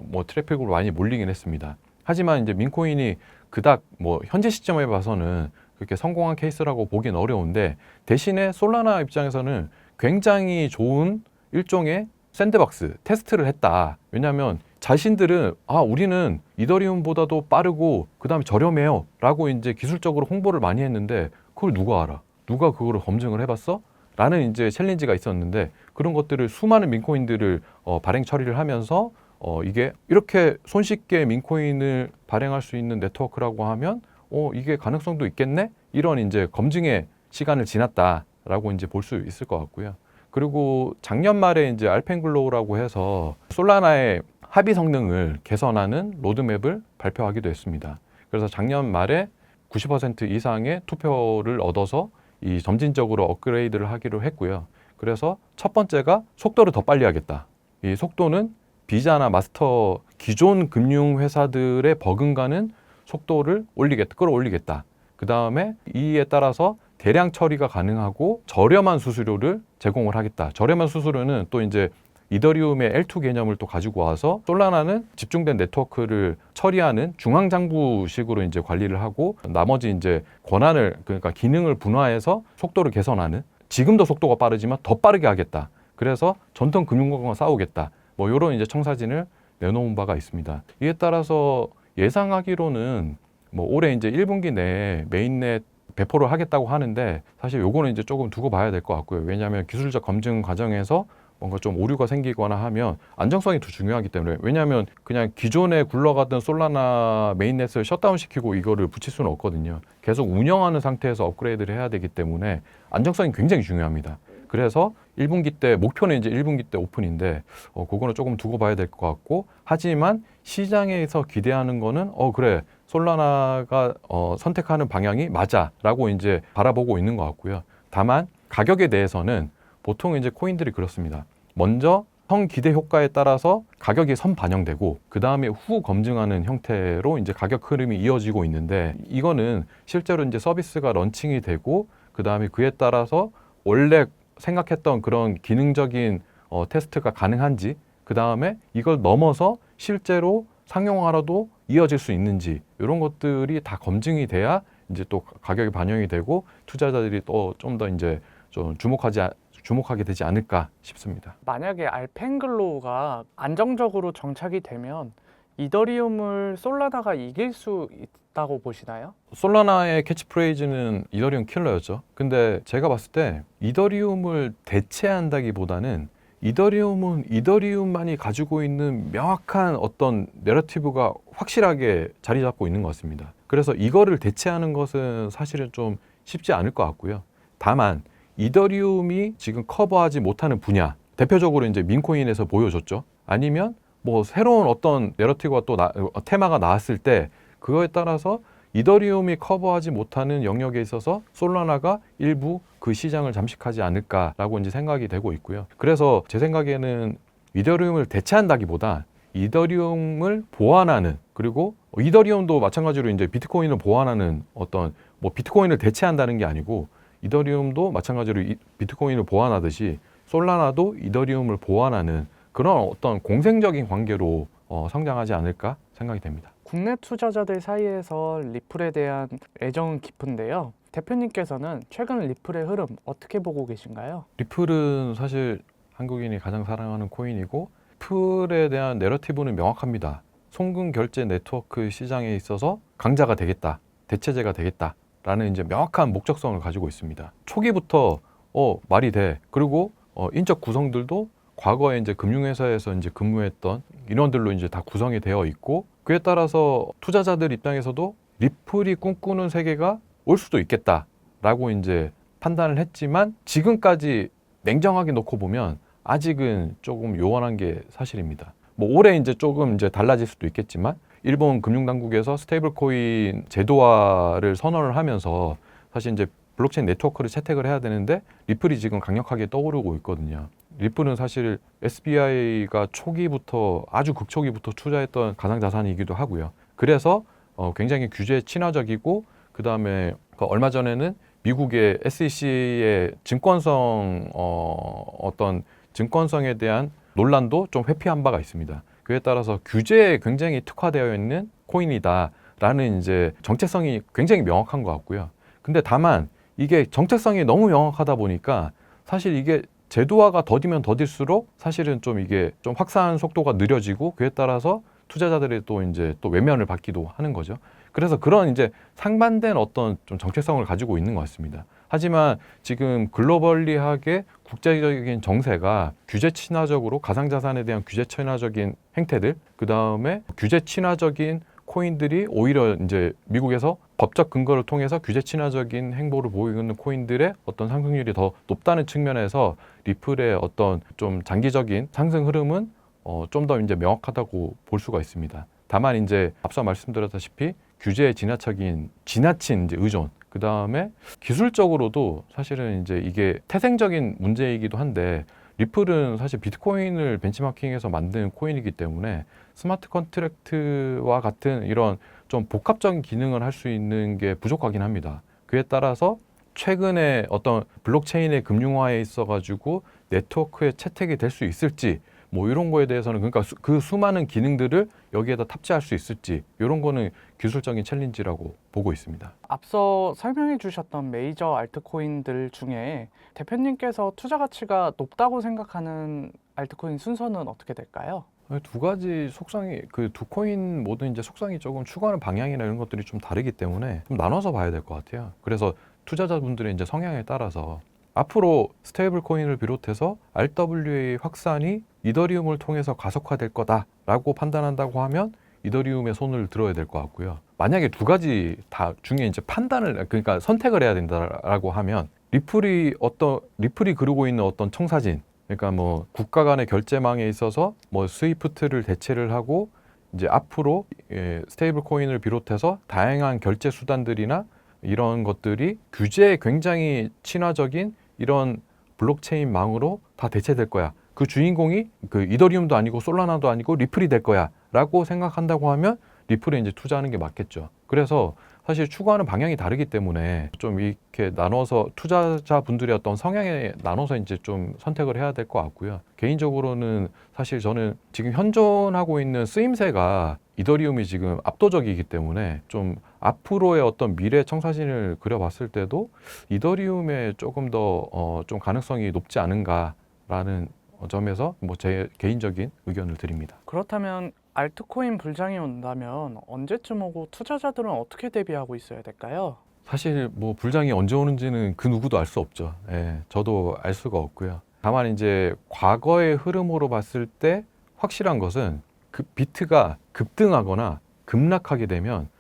뭐 트래픽으로 많이 몰리긴 했습니다. 하지만 이제 민코인이 그닥 뭐 현재 시점에 봐서는 그렇게 성공한 케이스라고 보긴 어려운데, 대신에 솔라나 입장에서는 굉장히 좋은 일종의 샌드박스 테스트를 했다. 왜냐하면 자신들은 우리는 이더리움보다도 빠르고 그다음에 저렴해요 라고 이제 기술적으로 홍보를 많이 했는데 그걸 누가 알아? 누가 그거를 검증을 해봤어? 라는 이제 챌린지가 있었는데, 그런 것들을 수많은 민코인들을 발행 처리를 하면서 이게 이렇게 손쉽게 민코인을 발행할 수 있는 네트워크라고 하면 이게 가능성도 있겠네? 이런 이제 검증의 시간을 지났다라고 이제 볼 수 있을 것 같고요. 그리고 작년 말에 이제 알펜글로우라고 해서 솔라나의 합의 성능을 개선하는 로드맵을 발표하기도 했습니다. 그래서 작년 말에 90% 이상의 투표를 얻어서 이 점진적으로 업그레이드를 하기로 했고요. 그래서 첫 번째가 속도를 더 빨리 하겠다. 이 속도는 비자나 마스터 기존 금융회사들의 버금가는 속도를 끌어올리겠다. 그 다음에 이에 따라서 대량 처리가 가능하고 저렴한 수수료를 제공을 하겠다. 저렴한 수수료는 또 이제 이더리움의 L2 개념을 또 가지고 와서 솔라나는 집중된 네트워크를 처리하는 중앙장부식으로 이제 관리를 하고, 나머지 이제 그러니까 기능을 분화해서 속도를 개선하는, 지금도 속도가 빠르지만 더 빠르게 하겠다. 그래서 전통 금융권과 싸우겠다. 뭐 이런 이제 청사진을 내놓은 바가 있습니다. 이에 따라서 예상하기로는 뭐 올해 이제 1분기 내에 메인넷 배포를 하겠다고 하는데 사실 요거는 이제 조금 두고 봐야 될 것 같고요. 왜냐하면 기술적 검증 과정에서 뭔가 좀 오류가 생기거나 하면 안정성이 더 중요하기 때문에, 왜냐하면 그냥 기존에 굴러가던 솔라나 메인넷을 셧다운 시키고 이거를 붙일 수는 없거든요. 계속 운영하는 상태에서 업그레이드를 해야 되기 때문에 안정성이 굉장히 중요합니다. 그래서 1분기 때 목표는 이제 1분기 때 오픈인데 그거는 조금 두고 봐야 될 것 같고, 하지만 시장에서 기대하는 거는 그래 솔라나가 선택하는 방향이 맞아라고 이제 바라보고 있는 것 같고요. 다만 가격에 대해서는 보통 이제 코인들이 그렇습니다. 먼저 성기대 효과에 따라서 가격이 선반영되고 그 다음에 후 검증하는 형태로 이제 가격 흐름이 이어지고 있는데, 이거는 실제로 이제 서비스가 런칭이 되고 그 다음에 그에 따라서 원래 생각했던 그런 기능적인 테스트가 가능한지, 그 다음에 이걸 넘어서 실제로 상용화로도 이어질 수 있는지, 이런 것들이 다 검증이 돼야 이제 또 가격이 반영이 되고 투자자들이 또 좀 더 이제 좀 주목하게 되지 않을까 싶습니다. 만약에 알펜글로우가 안정적으로 정착이 되면 이더리움을 솔라나가 이길 수 있다고 보시나요? 솔라나의 캐치프레이즈는 이더리움 킬러였죠. 근데 제가 봤을 때 이더리움을 대체한다기보다는 이더리움은 이더리움만이 가지고 있는 명확한 어떤 내러티브가 확실하게 자리 잡고 있는 것 같습니다. 그래서 이거를 대체하는 것은 사실은 좀 쉽지 않을 것 같고요. 다만 이더리움이 지금 커버하지 못하는 분야, 대표적으로 이제 민코인에서 보여줬죠. 아니면 뭐 새로운 어떤 내러티브가 또 테마가 나왔을 때 그거에 따라서 이더리움이 커버하지 못하는 영역에 있어서 솔라나가 일부 그 시장을 잠식하지 않을까라고 이제 생각이 되고 있고요. 그래서 제 생각에는 이더리움을 대체한다기보다 이더리움을 보완하는, 그리고 이더리움도 마찬가지로 이제 비트코인을 보완하는 어떤, 뭐 비트코인을 대체한다는 게 아니고 이더리움도 마찬가지로 비트코인을 보완하듯이 솔라나도 이더리움을 보완하는 그런 어떤 공생적인 관계로 성장하지 않을까 생각이 됩니다. 국내 투자자들 사이에서 리플에 대한 애정은 깊은데요. 대표님께서는 최근 리플의 흐름 어떻게 보고 계신가요? 리플은 사실 한국인이 가장 사랑하는 코인이고, 리플에 대한 내러티브는 명확합니다. 송금 결제 네트워크 시장에 있어서 강자가 되겠다, 대체제가 되겠다라는 이제 명확한 목적성을 가지고 있습니다. 초기부터 말이 돼. 그리고 인적 구성들도 과거에 이제 금융회사에서 이제 근무했던 인원들로 이제 다 구성이 되어 있고, 그에 따라서 투자자들 입장에서도 리플이 꿈꾸는 세계가 올 수도 있겠다라고 이제 판단을 했지만, 지금까지 냉정하게 놓고 보면 아직은 조금 요원한 게 사실입니다. 뭐 올해 이제 조금 이제 달라질 수도 있겠지만, 일본 금융당국에서 스테이블 코인 제도화를 선언을 하면서 사실 이제 블록체인 네트워크를 채택을 해야 되는데 리플이 지금 강력하게 떠오르고 있거든요. 리플은 사실 SBI가 초기부터, 아주 극초기부터 투자했던 가상자산이기도 하고요. 그래서 굉장히 규제 친화적이고, 그 다음에 얼마 전에는 미국의 SEC의 증권성 어떤 증권성에 대한 논란도 좀 회피한 바가 있습니다. 그에 따라서 규제에 굉장히 특화되어 있는 코인이다라는 이제 정체성이 굉장히 명확한 것 같고요. 근데 다만 이게 정체성이 너무 명확하다 보니까 사실 이게 제도화가 더디면 더딜수록 사실은 좀 이게 좀 확산 속도가 느려지고, 그에 따라서 투자자들이 또 이제 또 외면을 받기도 하는 거죠. 그래서 그런 이제 상반된 어떤 좀 정체성을 가지고 있는 것 같습니다. 하지만 지금 글로벌리하게 국제적인 정세가 규제 친화적으로 가상자산에 대한 규제 친화적인 행태들, 그 다음에 규제 친화적인 코인들이 오히려 이제 미국에서 법적 근거를 통해서 규제 친화적인 행보를 보이고 있는 코인들의 어떤 상승률이 더 높다는 측면에서 리플의 어떤 좀 장기적인 상승 흐름은 좀 더 이제 명확하다고 볼 수가 있습니다. 다만 이제 앞서 말씀드렸다시피 규제의 지나친 이제 의존, 그 다음에 기술적으로도 사실은 이제 이게 태생적인 문제이기도 한데, 리플은 사실 비트코인을 벤치마킹해서 만든 코인이기 때문에 스마트 컨트랙트와 같은 이런 좀 복합적인 기능을 할 수 있는 게 부족하긴 합니다. 그에 따라서 최근에 어떤 블록체인의 금융화에 있어가지고 네트워크에 채택이 될 수 있을지, 뭐 이런 거에 대해서는, 그러니까 그 수많은 기능들을 여기에다 탑재할 수 있을지, 이런 거는 기술적인 챌린지라고 보고 있습니다. 앞서 설명해 주셨던 메이저 알트코인들 중에 대표님께서 투자 가치가 높다고 생각하는 알트코인 순서는 어떻게 될까요? 두 가지 속성이 그 두 코인 모두 이제 속성이 조금 추구하는 방향이나 이런 것들이 좀 다르기 때문에 좀 나눠서 봐야 될 것 같아요. 그래서 투자자분들의 이제 성향에 따라서 앞으로 스테이블 코인을 비롯해서 RWA 확산이 이더리움을 통해서 가속화될 거다라고 판단한다고 하면 이더리움에 손을 들어야 될 것 같고요. 만약에 두 가지 다 중에 이제 판단을 그러니까 선택을 해야 된다라고 하면 리플이 그리고 있는 어떤 청사진 그러니까 뭐 국가 간의 결제망에 있어서 뭐 스위프트를 대체를 하고 이제 앞으로 스테이블 코인을 비롯해서 다양한 결제 수단들이나 이런 것들이 규제에 굉장히 친화적인 이런 블록체인 망으로 다 대체될 거야. 그 주인공이 그 이더리움도 아니고 솔라나도 아니고 리플이 될 거야라고 생각한다고 하면 리플에 이제 투자하는 게 맞겠죠. 그래서 사실 추구하는 방향이 다르기 때문에 좀 이렇게 나눠서 투자자분들의 어떤 성향에 나눠서 이제 좀 선택을 해야 될 것 같고요. 개인적으로는 사실 저는 지금 현존하고 있는 쓰임새가 이더리움이 지금 압도적이기 때문에 좀 앞으로의 어떤 미래 청사진을 그려봤을 때도 이더리움에 조금 더 좀 가능성이 높지 않은가라는 점에서 뭐 제 개인적인 의견을 드립니다. 그렇다면 알트코인 불장이 온다면 언제쯤 오고 투자자들은 어떻게 대비하고 있어야 될까요? 사실 뭐 불장이 언제 오는지는 그 누구도 알 수 없죠. 예, 저도 알 수가 없고요. 다만 이제 과거의 흐름으로 봤을 때 확실한 것은 그 비트가 급등하거나 급락하게 되면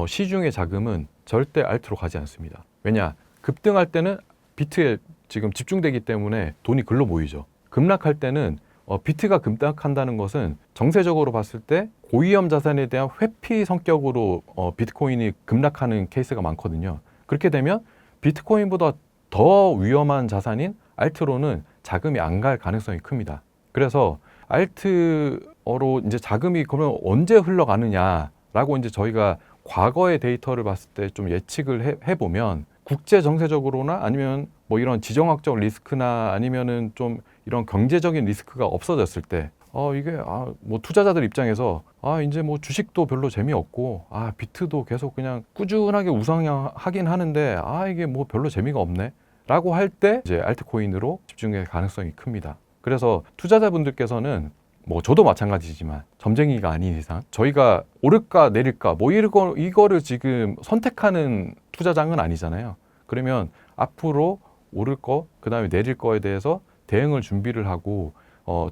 시중의 자금은 절대 알트로 가지 않습니다. 왜냐? 급등할 때는 비트에 지금 집중되기 때문에 돈이 글로 모이죠. 급락할 때는 비트가 급락한다는 것은 정세적으로 봤을 때 고위험 자산에 대한 회피 성격으로 비트코인이 급락하는 케이스가 많거든요. 그렇게 되면 비트코인보다 더 위험한 자산인 알트로는 자금이 안 갈 가능성이 큽니다. 그래서 알트로 이제 자금이 그러면 언제 흘러가느냐라고 이제 저희가 과거의 데이터를 봤을 때 좀 예측을 해보면 국제 정세적으로나 아니면 뭐 이런 지정학적 리스크나 아니면은 좀 이런 경제적인 리스크가 없어졌을 때 이게 뭐 투자자들 입장에서 이제 뭐 주식도 별로 재미없고 비트도 계속 그냥 꾸준하게 우상향하긴 하는데 이게 뭐 별로 재미가 없네 라고 할 때 이제 알트코인으로 집중할 가능성이 큽니다. 그래서 투자자분들께서는 뭐 저도 마찬가지지만 점쟁이가 아닌 이상 저희가 오를까 내릴까 뭐 이거를 지금 선택하는 투자장은 아니잖아요. 그러면 앞으로 오를 거 그다음에 내릴 거에 대해서 대응을 준비를 하고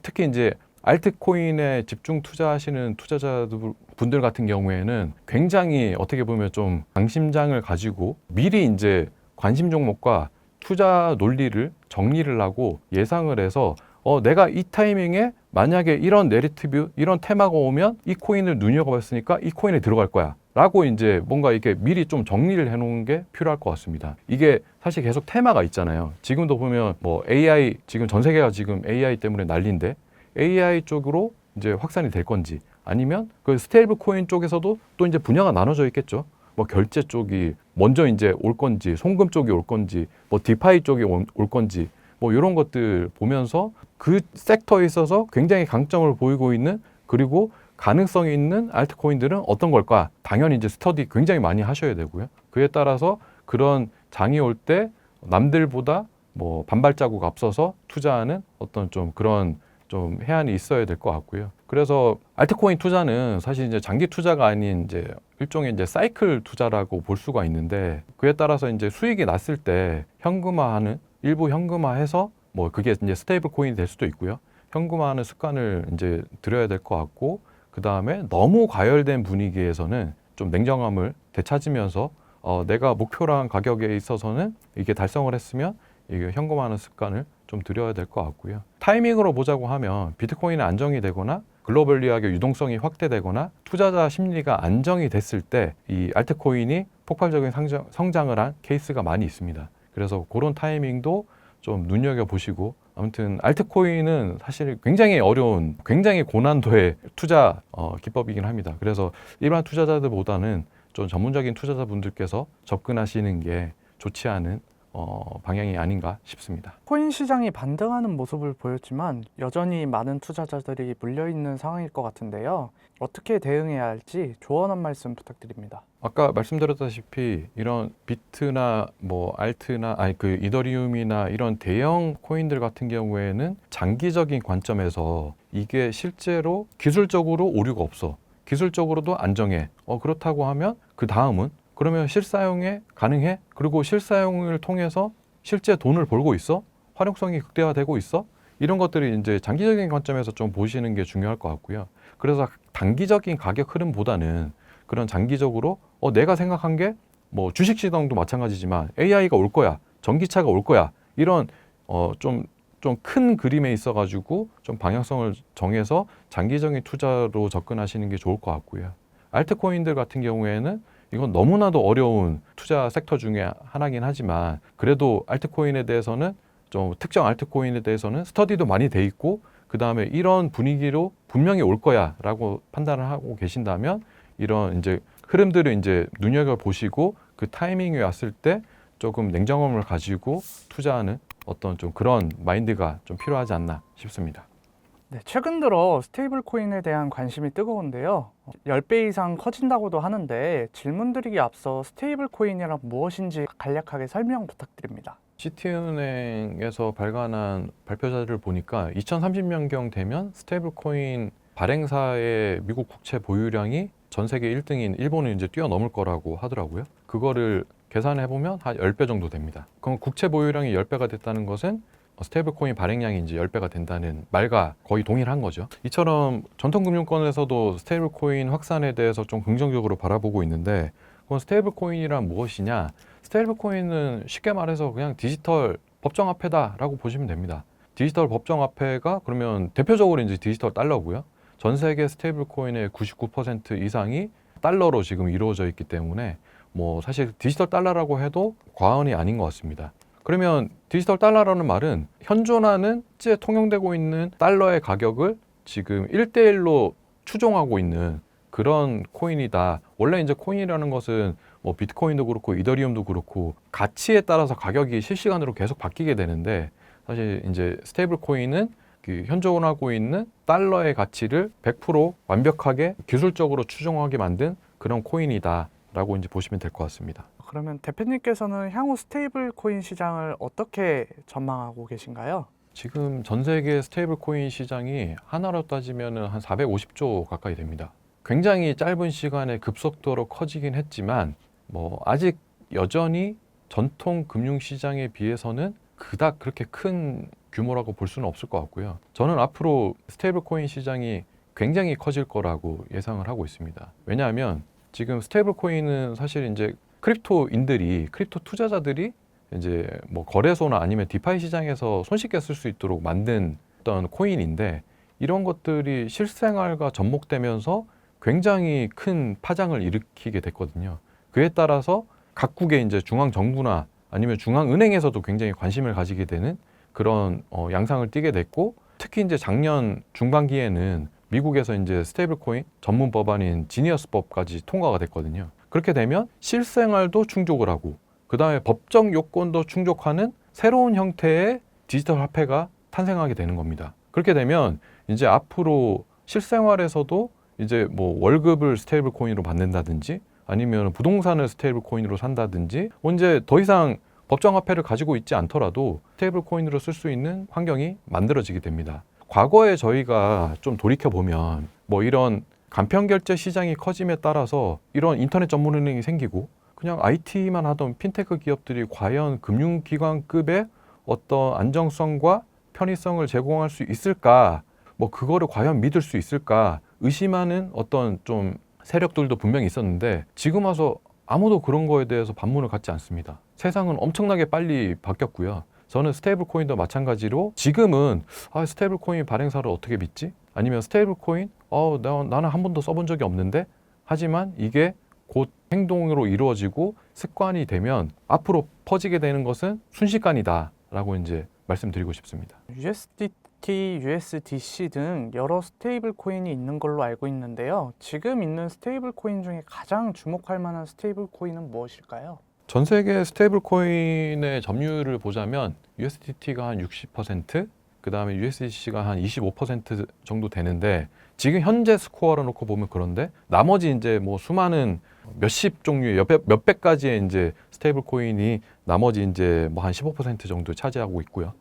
특히 이제 알트코인에 집중 투자하시는 투자자분들 같은 경우에는 굉장히 어떻게 보면 좀 강심장을 가지고 미리 이제 관심 종목과 투자 논리를 정리를 하고 예상을 해서 내가 이 타이밍에 만약에 이런 내리티브, 이런 테마가 오면 이 코인을 눈여겨봤으니까 이 코인에 들어갈 거야 라고 이제 뭔가 이렇게 미리 좀 정리를 해놓은 게 필요할 것 같습니다. 이게 사실 계속 테마가 있잖아요. 지금도 보면 뭐 AI, 지금 전 세계가 지금 AI 때문에 난리인데 AI 쪽으로 이제 확산이 될 건지 아니면 그 스테이블 코인 쪽에서도 또 이제 분야가 나눠져 있겠죠. 뭐 결제 쪽이 먼저 이제 올 건지, 송금 쪽이 올 건지, 뭐 디파이 쪽이 올 건지, 뭐 이런 것들 보면서 그 섹터에 있어서 굉장히 강점을 보이고 있는 그리고 가능성이 있는 알트코인들은 어떤 걸까? 당연히 이제 스터디 굉장히 많이 하셔야 되고요. 그에 따라서 그런 장이 올 때 남들보다 뭐 반발자국 앞서서 투자하는 어떤 좀 그런 좀 해안이 있어야 될 것 같고요. 그래서 알트코인 투자는 사실 이제 장기 투자가 아닌 이제 일종의 이제 사이클 투자라고 볼 수가 있는데 그에 따라서 이제 수익이 났을 때 현금화하는 일부 현금화해서 뭐 그게 이제 스테이블 코인이 될 수도 있고요. 현금화하는 습관을 이제 들여야 될 것 같고 그 다음에 너무 과열된 분위기에서는 좀 냉정함을 되찾으면서 내가 목표한 가격에 있어서는 이게 달성을 했으면 이게 현금화하는 습관을 좀 들여야 될 것 같고요. 타이밍으로 보자고 하면 비트코인이 안정이 되거나 글로벌리하게 유동성이 확대되거나 투자자 심리가 안정이 됐을 때 이 알트코인이 폭발적인 성장을 한 케이스가 많이 있습니다. 그래서 그런 타이밍도 좀 눈여겨보시고 아무튼 알트코인은 사실 굉장히 어려운 굉장히 고난도의 투자 기법이긴 합니다. 그래서 일반 투자자들보다는 좀 전문적인 투자자분들께서 접근하시는 게 좋지 않은 방향이 아닌가 싶습니다. 코인 시장이 반등하는 모습을 보였지만 여전히 많은 투자자들이 물려있는 상황일 것 같은데요. 어떻게 대응해야 할지 조언 한 말씀 부탁드립니다. 아까 말씀드렸다시피 이런 비트나 뭐 알트나 이더리움이나 이런 대형 코인들 같은 경우에는 장기적인 관점에서 이게 실제로 기술적으로 오류가 없어. 기술적으로도 안정해. 그렇다고 하면 그 다음은 그러면 실사용에 가능해? 그리고 실사용을 통해서 실제 돈을 벌고 있어? 활용성이 극대화되고 있어? 이런 것들이 이제 장기적인 관점에서 좀 보시는 게 중요할 것 같고요. 그래서 단기적인 가격 흐름보다는 그런 장기적으로 내가 생각한 게 뭐 주식 시장도 마찬가지지만 AI가 올 거야, 전기차가 올 거야 이런 좀 큰 그림에 있어 가지고 좀 방향성을 정해서 장기적인 투자로 접근하시는 게 좋을 것 같고요. 알트코인들 같은 경우에는 이건 너무나도 어려운 투자 섹터 중에 하나긴 하지만 그래도 알트코인에 대해서는 좀 특정 알트코인에 대해서는 스터디도 많이 돼 있고 그 다음에 이런 분위기로 분명히 올 거야라고 판단을 하고 계신다면 이런 이제 흐름들을 이제 눈여겨 보시고 그 타이밍이 왔을 때 조금 냉정함을 가지고 투자하는 어떤 좀 그런 마인드가 좀 필요하지 않나 싶습니다. 네, 최근 들어 스테이블 코인에 대한 관심이 뜨거운데요. 10배 이상 커진다고도 하는데 질문 드리기 앞서 스테이블 코인이란 무엇인지 간략하게 설명 부탁드립니다. 시티은행에서 발간한 발표자들을 보니까 2030년경 되면 스테이블 코인 발행사의 미국 국채 보유량이 전 세계 1등인 일본을 이제 뛰어넘을 거라고 하더라고요. 그거를 계산해 보면 한 10배 정도 됩니다. 그럼 국채 보유량이 10배가 됐다는 것은 스테이블 코인 발행량이 이제 10배가 된다는 말과 거의 동일한 거죠. 이처럼 전통 금융권에서도 스테이블 코인 확산에 대해서 좀 긍정적으로 바라보고 있는데 그럼 스테이블 코인이란 무엇이냐? 스테이블 코인은 쉽게 말해서 그냥 디지털 법정화폐다라고 보시면 됩니다. 디지털 법정화폐가 그러면 대표적으로 이제 디지털 달러고요. 전 세계 스테이블 코인의 99% 이상이 달러로 지금 이루어져 있기 때문에 뭐 사실 디지털 달러라고 해도 과언이 아닌 것 같습니다. 그러면 디지털 달러라는 말은 현존하는 실제 통용되고 있는 달러의 가격을 지금 1대1로 추종하고 있는 그런 코인이다. 원래 이제 코인이라는 것은 뭐 비트코인도 그렇고 이더리움도 그렇고 가치에 따라서 가격이 실시간으로 계속 바뀌게 되는데 사실 이제 스테이블 코인은 그 현존하고 있는 달러의 가치를 100% 완벽하게 기술적으로 추종하게 만든 그런 코인이다라고 이제 보시면 될 것 같습니다. 그러면 대표님께서는 향후 스테이블 코인 시장을 어떻게 전망하고 계신가요? 지금 전 세계 스테이블 코인 시장이 하나로 따지면 한 450조 가까이 됩니다. 굉장히 짧은 시간에 급속도로 커지긴 했지만 뭐 아직 여전히 전통 금융 시장에 비해서는 그닥 그렇게 큰 규모라고 볼 수는 없을 것 같고요. 저는 앞으로 스테이블 코인 시장이 굉장히 커질 거라고 예상을 하고 있습니다. 왜냐하면 지금 스테이블 코인은 사실 이제 크립토 투자자들이 이제 뭐 거래소나 아니면 디파이 시장에서 손쉽게 쓸 수 있도록 만든 어떤 코인인데 이런 것들이 실생활과 접목되면서 굉장히 큰 파장을 일으키게 됐거든요. 그에 따라서 각국의 이제 중앙 정부나 아니면 중앙 은행에서도 굉장히 관심을 가지게 되는 그런 양상을 띠게 됐고 특히 이제 작년 중반기에는 미국에서 이제 스테이블 코인 전문 법안인 지니어스법까지 통과가 됐거든요. 그렇게 되면 실생활도 충족을 하고 그 다음에 법적 요건도 충족하는 새로운 형태의 디지털 화폐가 탄생하게 되는 겁니다. 그렇게 되면 이제 앞으로 실생활에서도 이제 뭐 월급을 스테이블 코인으로 받는다든지 아니면 부동산을 스테이블 코인으로 산다든지 이제 더 이상 법정 화폐를 가지고 있지 않더라도 스테이블 코인으로 쓸 수 있는 환경이 만들어지게 됩니다. 과거에 저희가 좀 돌이켜 보면 뭐 이런 간편 결제 시장이 커짐에 따라서 이런 인터넷 전문은행이 생기고 그냥 IT만 하던 핀테크 기업들이 과연 금융기관급의 어떤 안정성과 편의성을 제공할 수 있을까? 뭐 그거를 과연 믿을 수 있을까? 의심하는 어떤 좀 세력들도 분명히 있었는데 지금 와서 아무도 그런 거에 대해서 반문을 갖지 않습니다. 세상은 엄청나게 빨리 바뀌었고요. 저는 스테이블 코인도 마찬가지로 지금은 스테이블 코인 발행사를 어떻게 믿지? 아니면 스테이블 코인 나는 한 번도 써본 적이 없는데 하지만 이게 곧 행동으로 이루어지고 습관이 되면 앞으로 퍼지게 되는 것은 순식간이다 라고 이제 말씀드리고 싶습니다. USDT, USDC 등 여러 스테이블 코인이 있는 걸로 알고 있는데요. 지금 있는 스테이블 코인 중에 가장 주목할 만한 스테이블 코인은 무엇일까요? 전 세계 스테이블 코인의 점유율을 보자면 USDT가 한 60%, 그 다음에 USDC가 한 25% 정도 되는데 지금 현재 스코어로 놓고 보면 그런데 나머지 이제 뭐 수많은 몇십 종류의 몇백 가지의 이제 스테이블 코인이 나머지 이제 뭐 한 15% 정도 차지하고 있고요.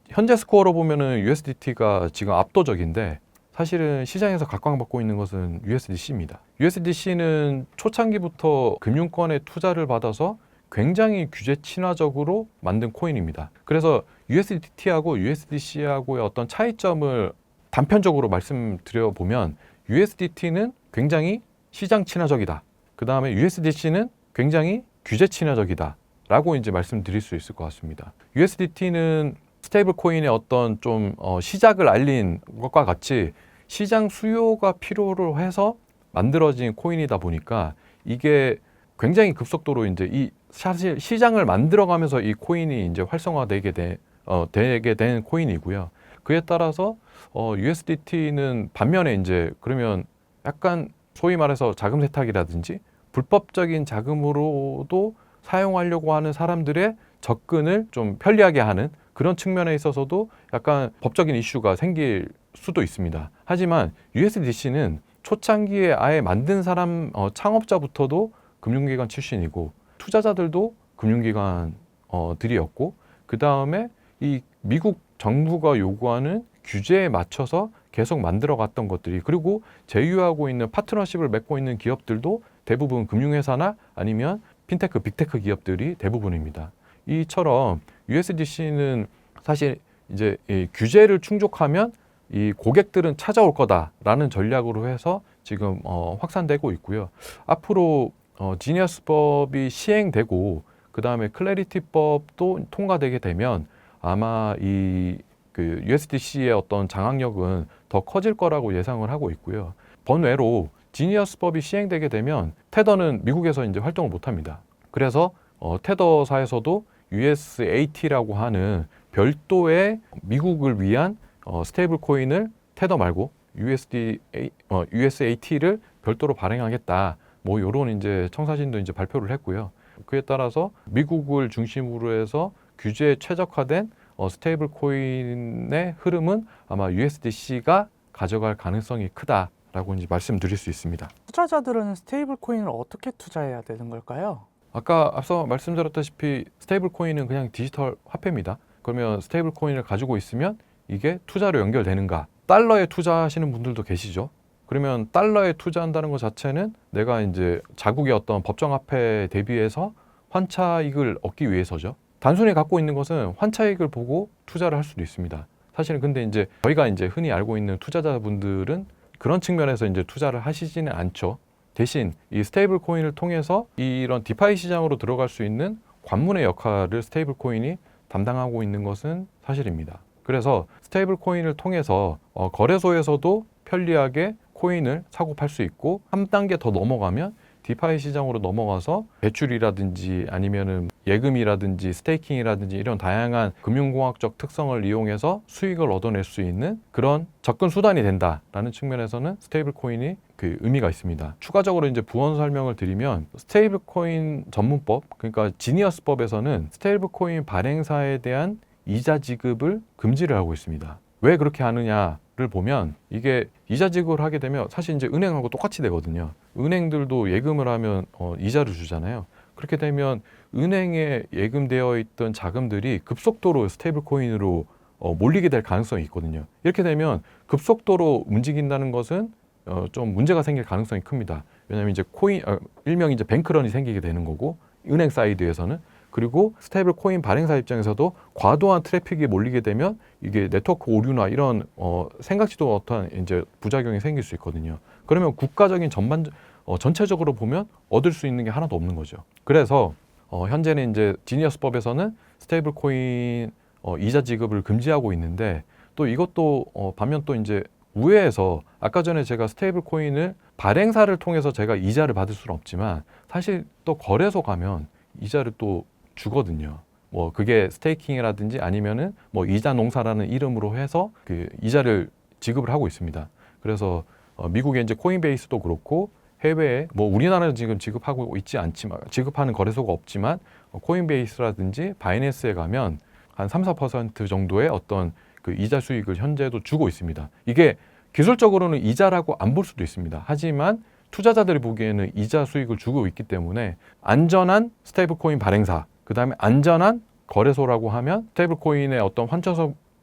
현재 스코어로 보면은 USDT가 지금 압도적인데 사실은 시장에서 각광받고 있는 것은 USDC입니다. USDC는 초창기부터 금융권의 투자를 받아서 굉장히 규제 친화적으로 만든 코인입니다. 그래서 USDT하고 USDC하고의 어떤 차이점을 단편적으로 말씀드려 보면 USDT는 굉장히 시장 친화적이다. 그 다음에 USDC는 굉장히 규제 친화적이다. 라고 이제 말씀드릴 수 있을 것 같습니다. USDT는 스테이블 코인의 어떤 좀 시작을 알린 것과 같이 시장 수요가 필요로 해서 만들어진 코인이다 보니까 이게 굉장히 급속도로 이제 이 사실 시장을 만들어가면서 이 코인이 이제 활성화되게 되게 된 코인이고요. 그에 따라서 USDT는 반면에 이제 그러면 약간 소위 말해서 자금 세탁이라든지 불법적인 자금으로도 사용하려고 하는 사람들의 접근을 좀 편리하게 하는 그런 측면에 있어서도 약간 법적인 이슈가 생길 수도 있습니다. 하지만 USDC는 초창기에 아예 만든 사람 창업자부터도 금융기관 출신이고 투자자들도 금융기관들이었고 그 다음에 이 미국 정부가 요구하는 규제에 맞춰서 계속 만들어갔던 것들이 그리고 제휴하고 있는 파트너십을 맺고 있는 기업들도 대부분 금융회사나 아니면 핀테크, 빅테크 기업들이 대부분입니다. 이처럼 USDC는 사실 이제 이 규제를 충족하면 이 고객들은 찾아올 거다라는 전략으로 해서 지금 확산되고 있고요. 앞으로 지니어스법이 시행되고 그 다음에 클래리티법도 통과되게 되면 아마 그 USDC의 어떤 장악력은 더 커질 거라고 예상을 하고 있고요. 번외로 지니어스법이 시행되게 되면 테더는 미국에서 이제 활동을 못합니다. 그래서 테더사에서도 USAT라고 하는 별도의 미국을 위한 스테이블 코인을 테더 말고 USAT를 별도로 발행하겠다. 뭐 이런 이제 청사진도 이제 발표를 했고요. 그에 따라서 미국을 중심으로 해서 규제에 최적화된 스테이블 코인의 흐름은 아마 USDC가 가져갈 가능성이 크다라고 이제 말씀드릴 수 있습니다. 투자자들은 스테이블 코인을 어떻게 투자해야 되는 걸까요? 아까 앞서 말씀드렸다시피 스테이블 코인은 그냥 디지털 화폐입니다. 그러면 스테이블 코인을 가지고 있으면 이게 투자로 연결되는가? 달러에 투자하시는 분들도 계시죠. 그러면 달러에 투자한다는 것 자체는 내가 이제 자국의 어떤 법정 화폐에 대비해서 환차익을 얻기 위해서죠. 단순히 갖고 있는 것은 환차익을 보고 투자를 할 수도 있습니다. 사실은 근데 이제 저희가 이제 흔히 알고 있는 투자자분들은 그런 측면에서 이제 투자를 하시지는 않죠. 대신 이 스테이블 코인을 통해서 이런 디파이 시장으로 들어갈 수 있는 관문의 역할을 스테이블 코인이 담당하고 있는 것은 사실입니다. 그래서 스테이블 코인을 통해서 거래소에서도 편리하게 코인을 사고 팔 수 있고 한 단계 더 넘어가면 디파이 시장으로 넘어가서 대출이라든지 아니면은 예금이라든지 스테이킹이라든지 이런 다양한 금융공학적 특성을 이용해서 수익을 얻어낼 수 있는 그런 접근 수단이 된다라는 측면에서는 스테이블 코인이 그 의미가 있습니다. 추가적으로 이제 부연 설명을 드리면 스테이블 코인 전문법, 그러니까 지니어스법에서는 스테이블 코인 발행사에 대한 이자 지급을 금지를 하고 있습니다. 왜 그렇게 하느냐를 보면 이게 이자 지급을 하게 되면 사실 이제 은행하고 똑같이 되거든요. 은행들도 예금을 하면 이자를 주잖아요. 그렇게 되면 은행에 예금되어 있던 자금들이 급속도로 스테이블 코인으로 몰리게 될 가능성이 있거든요. 이렇게 되면 급속도로 움직인다는 것은 좀 문제가 생길 가능성이 큽니다. 왜냐하면 이제 일명 이제 뱅크런이 생기게 되는 거고 은행 사이드에서는 그리고 스테이블 코인 발행사 입장에서도 과도한 트래픽이 몰리게 되면 이게 네트워크 오류나 이런 생각지도 못한 이제 부작용이 생길 수 있거든요. 그러면 국가적인 전체적으로 보면 얻을 수 있는 게 하나도 없는 거죠. 그래서 현재는 이제 지니어스법에서는 스테이블 코인 이자 지급을 금지하고 있는데 또 이것도 반면 또 이제 우회해서 아까 전에 제가 스테이블 코인을 발행사를 통해서 제가 이자를 받을 수는 없지만 사실 또 거래소 가면 이자를 또 주거든요. 뭐 그게 스테이킹이라든지 아니면은 뭐 이자 농사라는 이름으로 해서 그 이자를 지급을 하고 있습니다. 그래서 미국의 이제 코인베이스도 그렇고 해외에 뭐 우리나라는 지금 지급하고 있지 않지만 지급하는 거래소가 없지만 코인베이스라든지 바이낸스에 가면 한 3, 4% 정도의 어떤 그 이자 수익을 현재도 주고 있습니다. 이게 기술적으로는 이자라고 안 볼 수도 있습니다. 하지만 투자자들이 보기에는 이자 수익을 주고 있기 때문에 안전한 스테이블 코인 발행사, 그다음에 안전한 거래소라고 하면 스테이블 코인의 어떤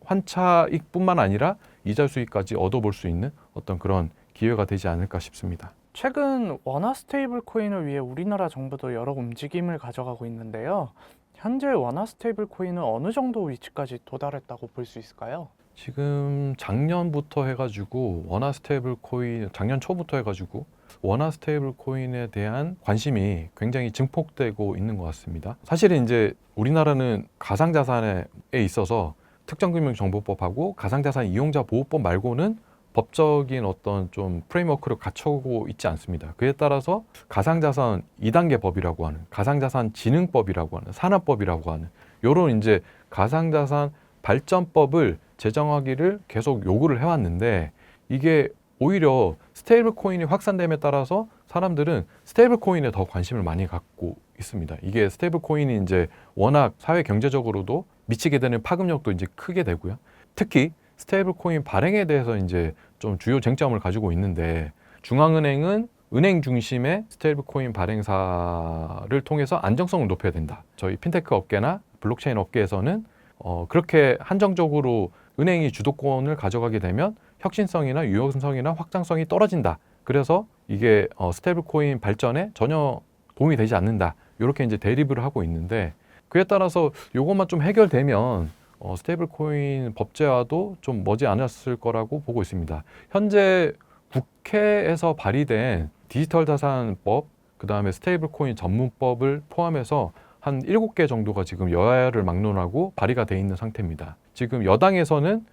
환차익뿐만 아니라 이자 수익까지 얻어볼 수 있는 어떤 그런 기회가 되지 않을까 싶습니다. 최근 원화 스테이블 코인을 위해 우리나라 정부도 여러 움직임을 가져가고 있는데요. 현재 원화 스테이블 코인은 어느 정도 위치까지 도달했다고 볼 수 있을까요? 지금 작년부터 해가지고 원화 스테이블 코인, 작년 초부터 해가지고 원화 스테이블 코인에 대한 관심이 굉장히 증폭되고 있는 것 같습니다. 사실은 이제 우리나라는 가상자산에 있어서 특정금융정보법하고 가상자산 이용자 보호법 말고는 법적인 어떤 좀 프레임워크를 갖추고 있지 않습니다. 그에 따라서 가상자산 2단계 법이라고 하는, 가상자산 진흥법이라고 하는, 산업법이라고 하는 요런 이제 가상자산 발전법을 제정하기를 계속 요구를 해왔는데, 이게 오히려 스테이블 코인이 확산됨에 따라서 사람들은 스테이블 코인에 더 관심을 많이 갖고 있습니다. 이게 스테이블 코인이 이제 워낙 사회 경제적으로도 미치게 되는 파급력도 이제 크게 되고요. 특히 스테이블 코인 발행에 대해서 이제 좀 주요 쟁점을 가지고 있는데, 중앙은행은 은행 중심의 스테이블 코인 발행사를 통해서 안정성을 높여야 된다. 저희 핀테크 업계나 블록체인 업계에서는 그렇게 한정적으로 은행이 주도권을 가져가게 되면 혁신성이나 유연성이나 확장성이 떨어진다. 그래서 이게 스테이블 코인 발전에 전혀 도움이 되지 않는다. 이렇게 이제 대립을 하고 있는데, 그에 따라서 이것만 좀 해결되면 스테이블 코인 법제화도 좀 머지 않았을 거라고 보고 있습니다. 현재 국회에서 발의된 디지털 자산법, 그 다음에 스테이블 코인 전문법을 포함해서 한 7개 정도가 지금 여야를 막론하고 발의가 돼 있는 상태입니다. 지금 여당에서는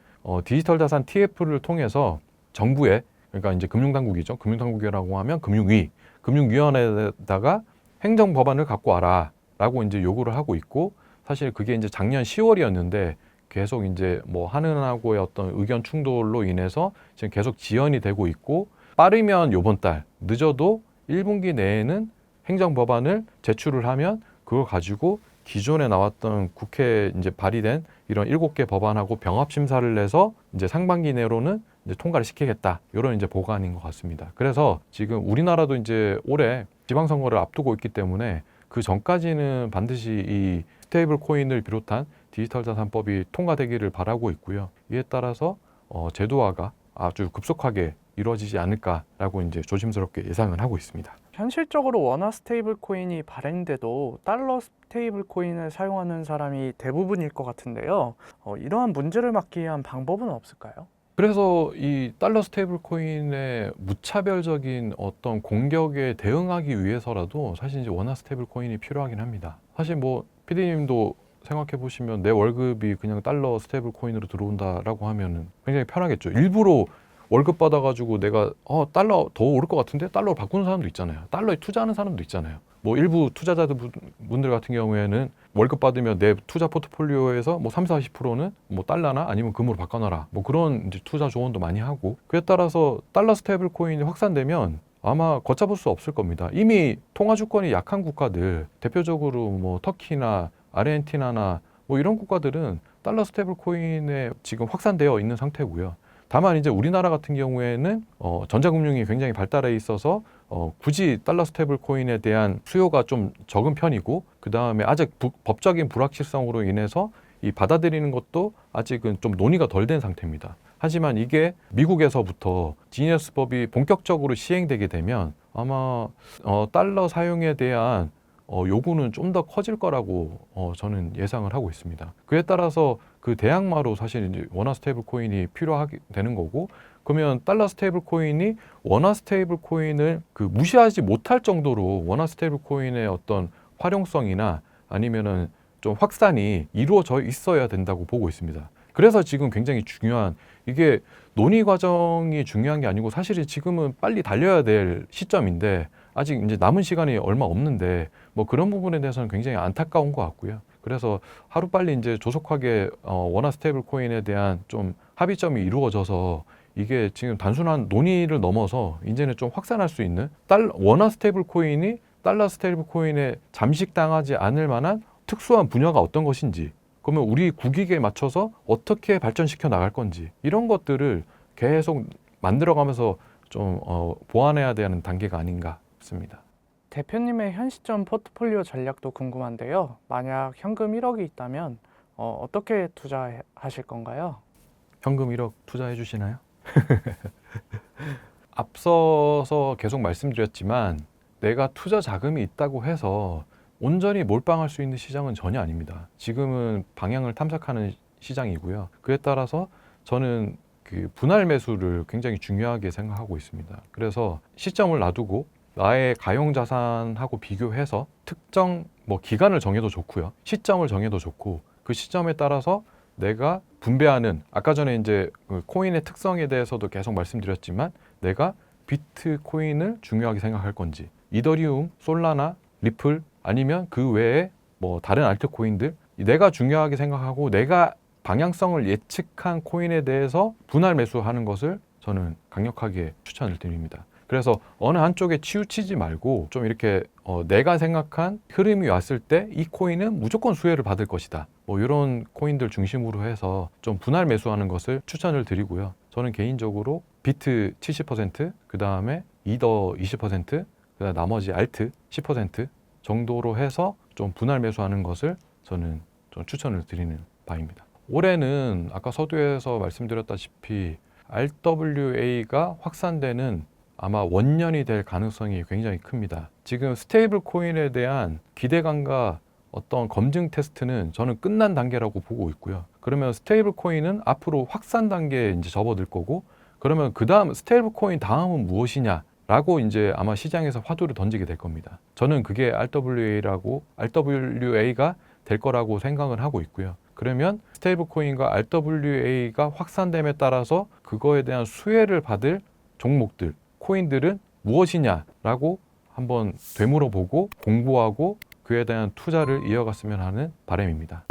디지털 자산 TF를 통해서 정부에, 그러니까 이제 금융당국이죠. 금융당국이라고 하면 금융위, 금융위원회에다가 행정법안을 갖고 와라라고 이제 요구를 하고 있고, 사실 그게 이제 작년 10월이었는데 계속 이제 뭐 하느하고의 어떤 의견 충돌로 인해서 지금 계속 지연이 되고 있고, 빠르면 요번 달, 늦어도 1분기 내에는 행정법안을 제출을 하면 그걸 가지고 기존에 나왔던 국회에 이제 발의된 이런 7개 법안하고 병합 심사를 해서 이제 상반기 내로는 이제 통과를 시키겠다. 이런 이제 보관인 것 같습니다. 그래서 지금 우리나라도 이제 올해 지방선거를 앞두고 있기 때문에 그 전까지는 반드시 이 스테이블 코인을 비롯한 디지털 자산법이 통과되기를 바라고 있고요. 이에 따라서 제도화가 아주 급속하게 이루어지지 않을까라고 이제 조심스럽게 예상을 하고 있습니다. 현실적으로 원화 스테이블 코인이 발행돼도 달러 스테이블 코인을 사용하는 사람이 대부분일 것 같은데요. 이러한 문제를 막기 위한 방법은 없을까요? 그래서 이 달러 스테이블 코인의 무차별적인 어떤 공격에 대응하기 위해서라도 사실 이제 원화 스테이블 코인이 필요하긴 합니다. 사실 뭐 PD님도 생각해 보시면 내 월급이 그냥 달러 스테이블 코인으로 들어온다라고 하면은 굉장히 편하겠죠. 일부러 월급 받아가지고 내가 달러 더 오를 것 같은데 달러로 바꾸는 사람도 있잖아요. 달러에 투자하는 사람도 있잖아요. 뭐 일부 투자자들 분들 같은 경우에는 월급 받으면 내 투자 포트폴리오에서 뭐 30, 40%는 뭐 달러나 아니면 금으로 바꿔놔라. 뭐 그런 이제 투자 조언도 많이 하고, 그에 따라서 달러 스테이블 코인이 확산되면 아마 걷잡을 수 없을 겁니다. 이미 통화 주권이 약한 국가들, 대표적으로 뭐 터키나 아르헨티나나 뭐 이런 국가들은 달러 스테이블 코인에 지금 확산되어 있는 상태고요. 다만 이제 우리나라 같은 경우에는 전자금융이 굉장히 발달해 있어서 굳이 달러 스테이블 코인에 대한 수요가 좀 적은 편이고, 그 다음에 아직 법적인 불확실성으로 인해서 이 받아들이는 것도 아직은 좀 논의가 덜 된 상태입니다. 하지만 이게 미국에서부터 지니어스법이 본격적으로 시행되게 되면 아마 달러 사용에 대한 요구는 좀 더 커질 거라고 저는 예상을 하고 있습니다. 그에 따라서 그 대항마로 사실 이제 원화 스테이블 코인이 필요하게 되는 거고, 그러면 달러 스테이블 코인이 원화 스테이블 코인을 그 무시하지 못할 정도로 원화 스테이블 코인의 어떤 활용성이나 아니면은 좀 확산이 이루어져 있어야 된다고 보고 있습니다. 그래서 지금 굉장히 중요한, 이게 논의 과정이 중요한 게 아니고 사실은 지금은 빨리 달려야 될 시점인데 아직 이제 남은 시간이 얼마 없는데 뭐 그런 부분에 대해서는 굉장히 안타까운 것 같고요. 그래서 하루빨리 이제 조속하게 원화 스테이블 코인에 대한 좀 합의점이 이루어져서 이게 지금 단순한 논의를 넘어서 이제는 좀 확산할 수 있는 원화 스테이블 코인이 달러 스테이블 코인에 잠식당하지 않을 만한 특수한 분야가 어떤 것인지, 그러면 우리 국익에 맞춰서 어떻게 발전시켜 나갈 건지, 이런 것들을 계속 만들어가면서 좀 보완해야 되는 단계가 아닌가 싶습니다. 대표님의 현 시점 포트폴리오 전략도 궁금한데요. 만약 현금 1억이 있다면 어떻게 투자하실 건가요? 현금 1억 투자해 주시나요? 앞서서 계속 말씀드렸지만 내가 투자 자금이 있다고 해서 온전히 몰빵할 수 있는 시장은 전혀 아닙니다. 지금은 방향을 탐색하는 시장이고요. 그에 따라서 저는 그 분할 매수를 굉장히 중요하게 생각하고 있습니다. 그래서 시점을 놔두고 나의 가용 자산하고 비교해서 특정 기간을 정해도 좋고요. 시점을 정해도 좋고, 그 시점에 따라서 내가 분배하는, 아까 전에 이제 그 코인의 특성에 대해서도 계속 말씀드렸지만 내가 비트코인을 중요하게 생각할 건지, 이더리움, 솔라나, 리플 아니면 그 외에 다른 알트코인들, 내가 중요하게 생각하고 내가 방향성을 예측한 코인에 대해서 분할 매수하는 것을 저는 강력하게 추천을 드립니다. 그래서 어느 한쪽에 치우치지 말고 좀 이렇게 내가 생각한 흐름이 왔을 때 이 코인은 무조건 수혜를 받을 것이다, 이런 코인들 중심으로 해서 좀 분할 매수하는 것을 추천을 드리고요. 저는 개인적으로 비트 70%, 그 다음에 이더 20%, 그다음 나머지 알트 10% 정도로 해서 좀 분할 매수하는 것을 저는 좀 추천을 드리는 바입니다. 올해는 아까 서두에서 말씀드렸다시피 RWA가 확산되는 아마 원년이 될 가능성이 굉장히 큽니다. 지금 스테이블 코인에 대한 기대감과 어떤 검증 테스트는 저는 끝난 단계라고 보고 있고요. 그러면 스테이블 코인은 앞으로 확산 단계에 이제 접어들 거고, 그러면 그 다음 스테이블 코인 다음은 무엇이냐라고 이제 아마 시장에서 화두를 던지게 될 겁니다. 저는 그게 RWA가 될 거라고 생각을 하고 있고요. 그러면 스테이블 코인과 RWA가 확산됨에 따라서 그거에 대한 수혜를 받을 종목들, 코인들은 무엇이냐라고 한번 되물어보고 공부하고 그에 대한 투자를 이어갔으면 하는 바람입니다.